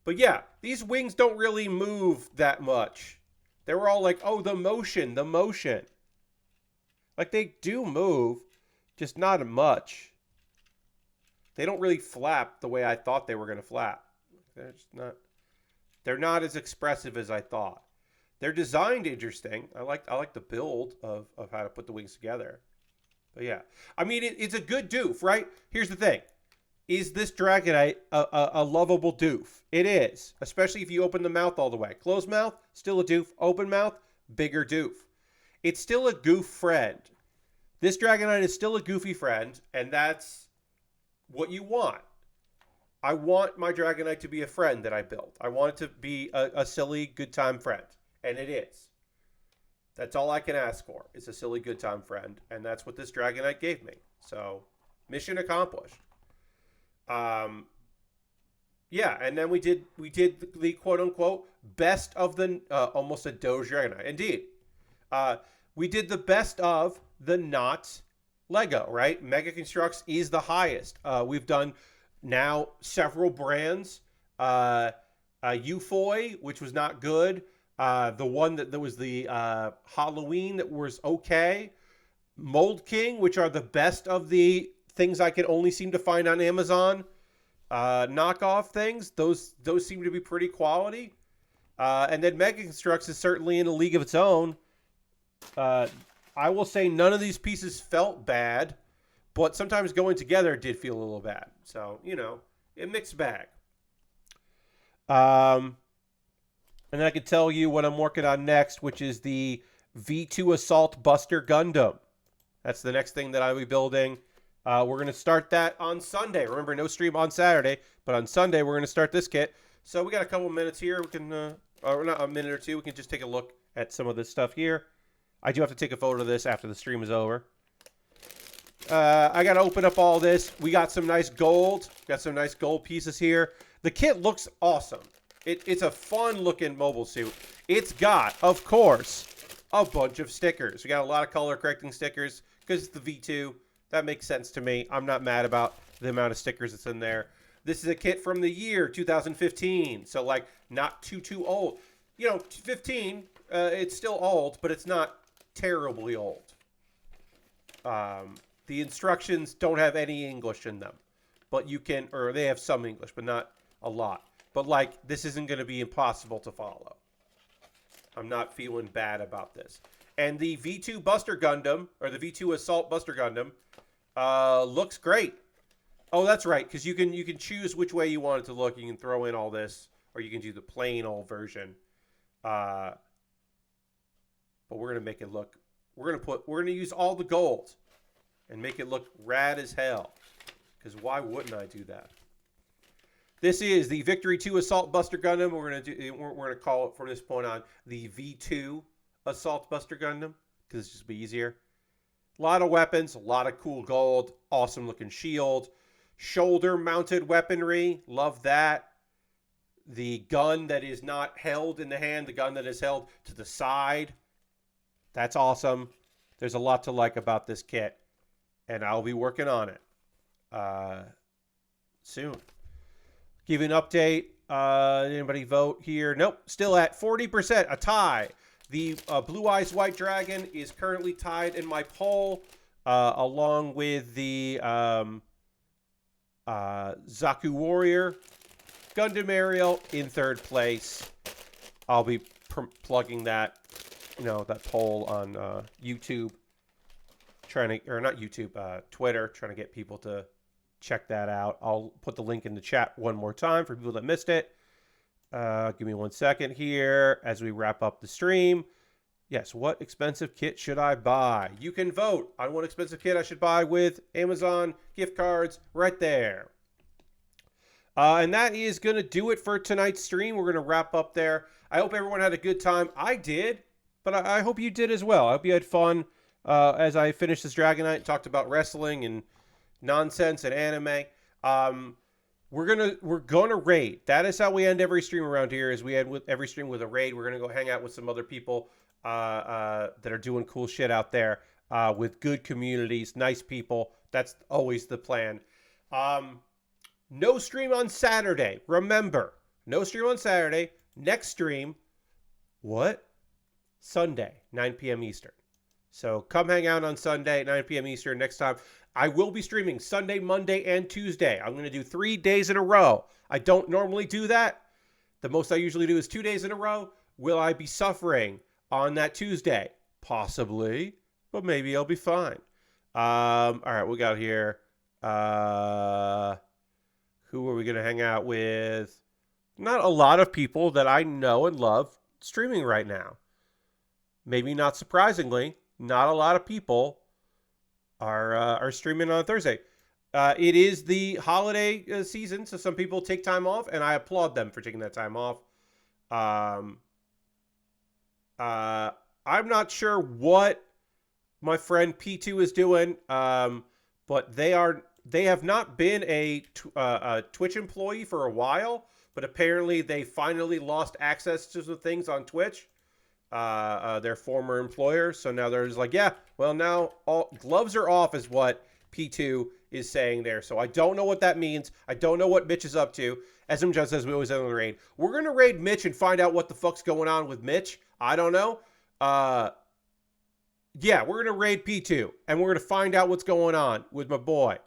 But yeah, these wings don't really move that much. They were all like, oh, the motion, the motion. Like, they do move, just not much. They don't really flap the way I thought they were going to flap. They're not as expressive as I thought. They're designed interesting. I like the build of how to put the wings together. But yeah. I mean, it's a good doof, right? Here's the thing. Is this Dragonite a lovable doof? It is. Especially if you open the mouth all the way. Closed mouth, still a doof. Open mouth, bigger doof. It's still a goof friend. This Dragonite is still a goofy friend, and that's what you want. I want my Dragonite to be a friend that I built. I want it to be a silly, good time friend. And it is. That's all I can ask for, is a silly, good time friend. And that's what this Dragonite gave me. So, mission accomplished. Yeah, and then we did the quote-unquote best of the, almost a Doge Dragonite. Indeed. We did the best of the not Lego, right? Mega Construx is the highest. We've done now several brands. Ufoy, which was not good. The one that was the Halloween that was okay. Mold King, which are the best of the things I can only seem to find on Amazon. Knockoff things, those seem to be pretty quality. And then Mega Construx is certainly in a league of its own. I will say none of these pieces felt bad, but sometimes going together did feel a little bad. So, you know, a mixed bag. And then I can tell you what I'm working on next, which is the V2 Assault Buster Gundam. That's the next thing that I'll be building. We're going to start that on Sunday. Remember, no stream on Saturday, but on Sunday we're going to start this kit. So we got a couple minutes here. We can, or not a minute or two, we can just take a look at some of this stuff here. I do have to take a photo of this after the stream is over. I got to open up all this. We got some nice gold. Got some nice gold pieces here. The kit looks awesome. It's a fun-looking mobile suit. It's got, of course, a bunch of stickers. We got a lot of color-correcting stickers because it's the V2. That makes sense to me. I'm not mad about the amount of stickers that's in there. This is a kit from the year 2015, so like not too old. You know, 15, it's still old, but it's not terribly old. The instructions don't have any English in them, but you can, or they have some English, but not a lot. But like, this isn't going to be impossible to follow. I'm not feeling bad about this. And the V2 Buster Gundam, or the V2 Assault Buster Gundam, looks great. Oh, that's right, because you can choose which way you want it to look. You can throw in all this, or you can do the plain old version. But we're gonna make it look. We're gonna use all the gold, and make it look rad as hell. Because why wouldn't I do that? This is the Victory 2 Assault Buster Gundam. We're gonna call it from this point on the V2 Assault Buster Gundam because it's just be easier. A lot of weapons, a lot of cool gold, awesome looking shield, shoulder mounted weaponry, love that. The gun that is not held in the hand, the gun that is held to the side, that's awesome. There's a lot to like about this kit, and I'll be working on it soon. Give you an update. Anybody vote here? Nope. Still at 40%. A tie. The Blue Eyes White Dragon is currently tied in my poll, along with the Zaku Warrior. Gundam Ariel in third place. I'll be plugging that, that poll on YouTube. Not YouTube, Twitter, trying to get people to check that out. I'll put the link in the chat one more time for people that missed it. Give me 1 second here as we wrap up the stream. Yes, what expensive kit should I buy? You can vote on what expensive kit I should buy with Amazon gift cards right there. And that is going to do it for tonight's stream. We're going to wrap up there. I hope everyone had a good time. I did, but I hope you did as well. I hope you had fun as I finished this Dragonite and talked about wrestling and nonsense and anime. We're gonna raid. That is how we end every stream around here. Is we end with every stream with a raid. We're gonna go hang out with some other people that are doing cool shit out there with good communities, nice people. That's always the plan. No stream on Saturday. Remember, no stream on Saturday. Next stream, what? Sunday, 9 p.m. Eastern. So come hang out on Sunday at 9 p.m. Eastern next time. I will be streaming Sunday, Monday, and Tuesday. I'm going to do 3 days in a row. I don't normally do that. The most I usually do is 2 days in a row. Will I be suffering on that Tuesday? Possibly, but maybe I'll be fine. All right, we got here. Who are we going to hang out with? Not a lot of people that I know and love streaming right now. Maybe not surprisingly, not a lot of people are streaming on Thursday. It is the holiday season, so some people take time off, and I applaud them for taking that time off. I'm not sure what my friend P2 is doing, but they have not been a Twitch employee for a while, but apparently they finally lost access to some things on Twitch. Their former employer. So now they're just like, yeah, well, now all gloves are off is what P2 is saying there. So I don't know what that means. I don't know what Mitch is up to. As John says, we always end on the raid. We're going to raid Mitch and find out what the fuck's going on with Mitch. I don't know. Yeah, we're going to raid P2, and we're going to find out what's going on with my boy.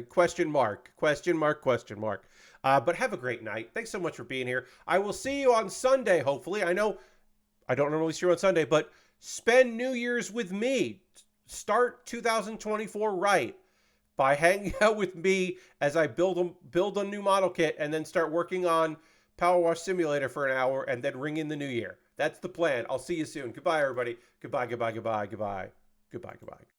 Question mark. But have a great night. Thanks so much for being here. I will see you on Sunday, hopefully. I know I don't normally see you on Sunday, but spend New Year's with me. Start 2024 right by hanging out with me as I build a new model kit and then start working on Power Wash Simulator for an hour and then ring in the new year. That's the plan. I'll see you soon. Goodbye, everybody. Goodbye.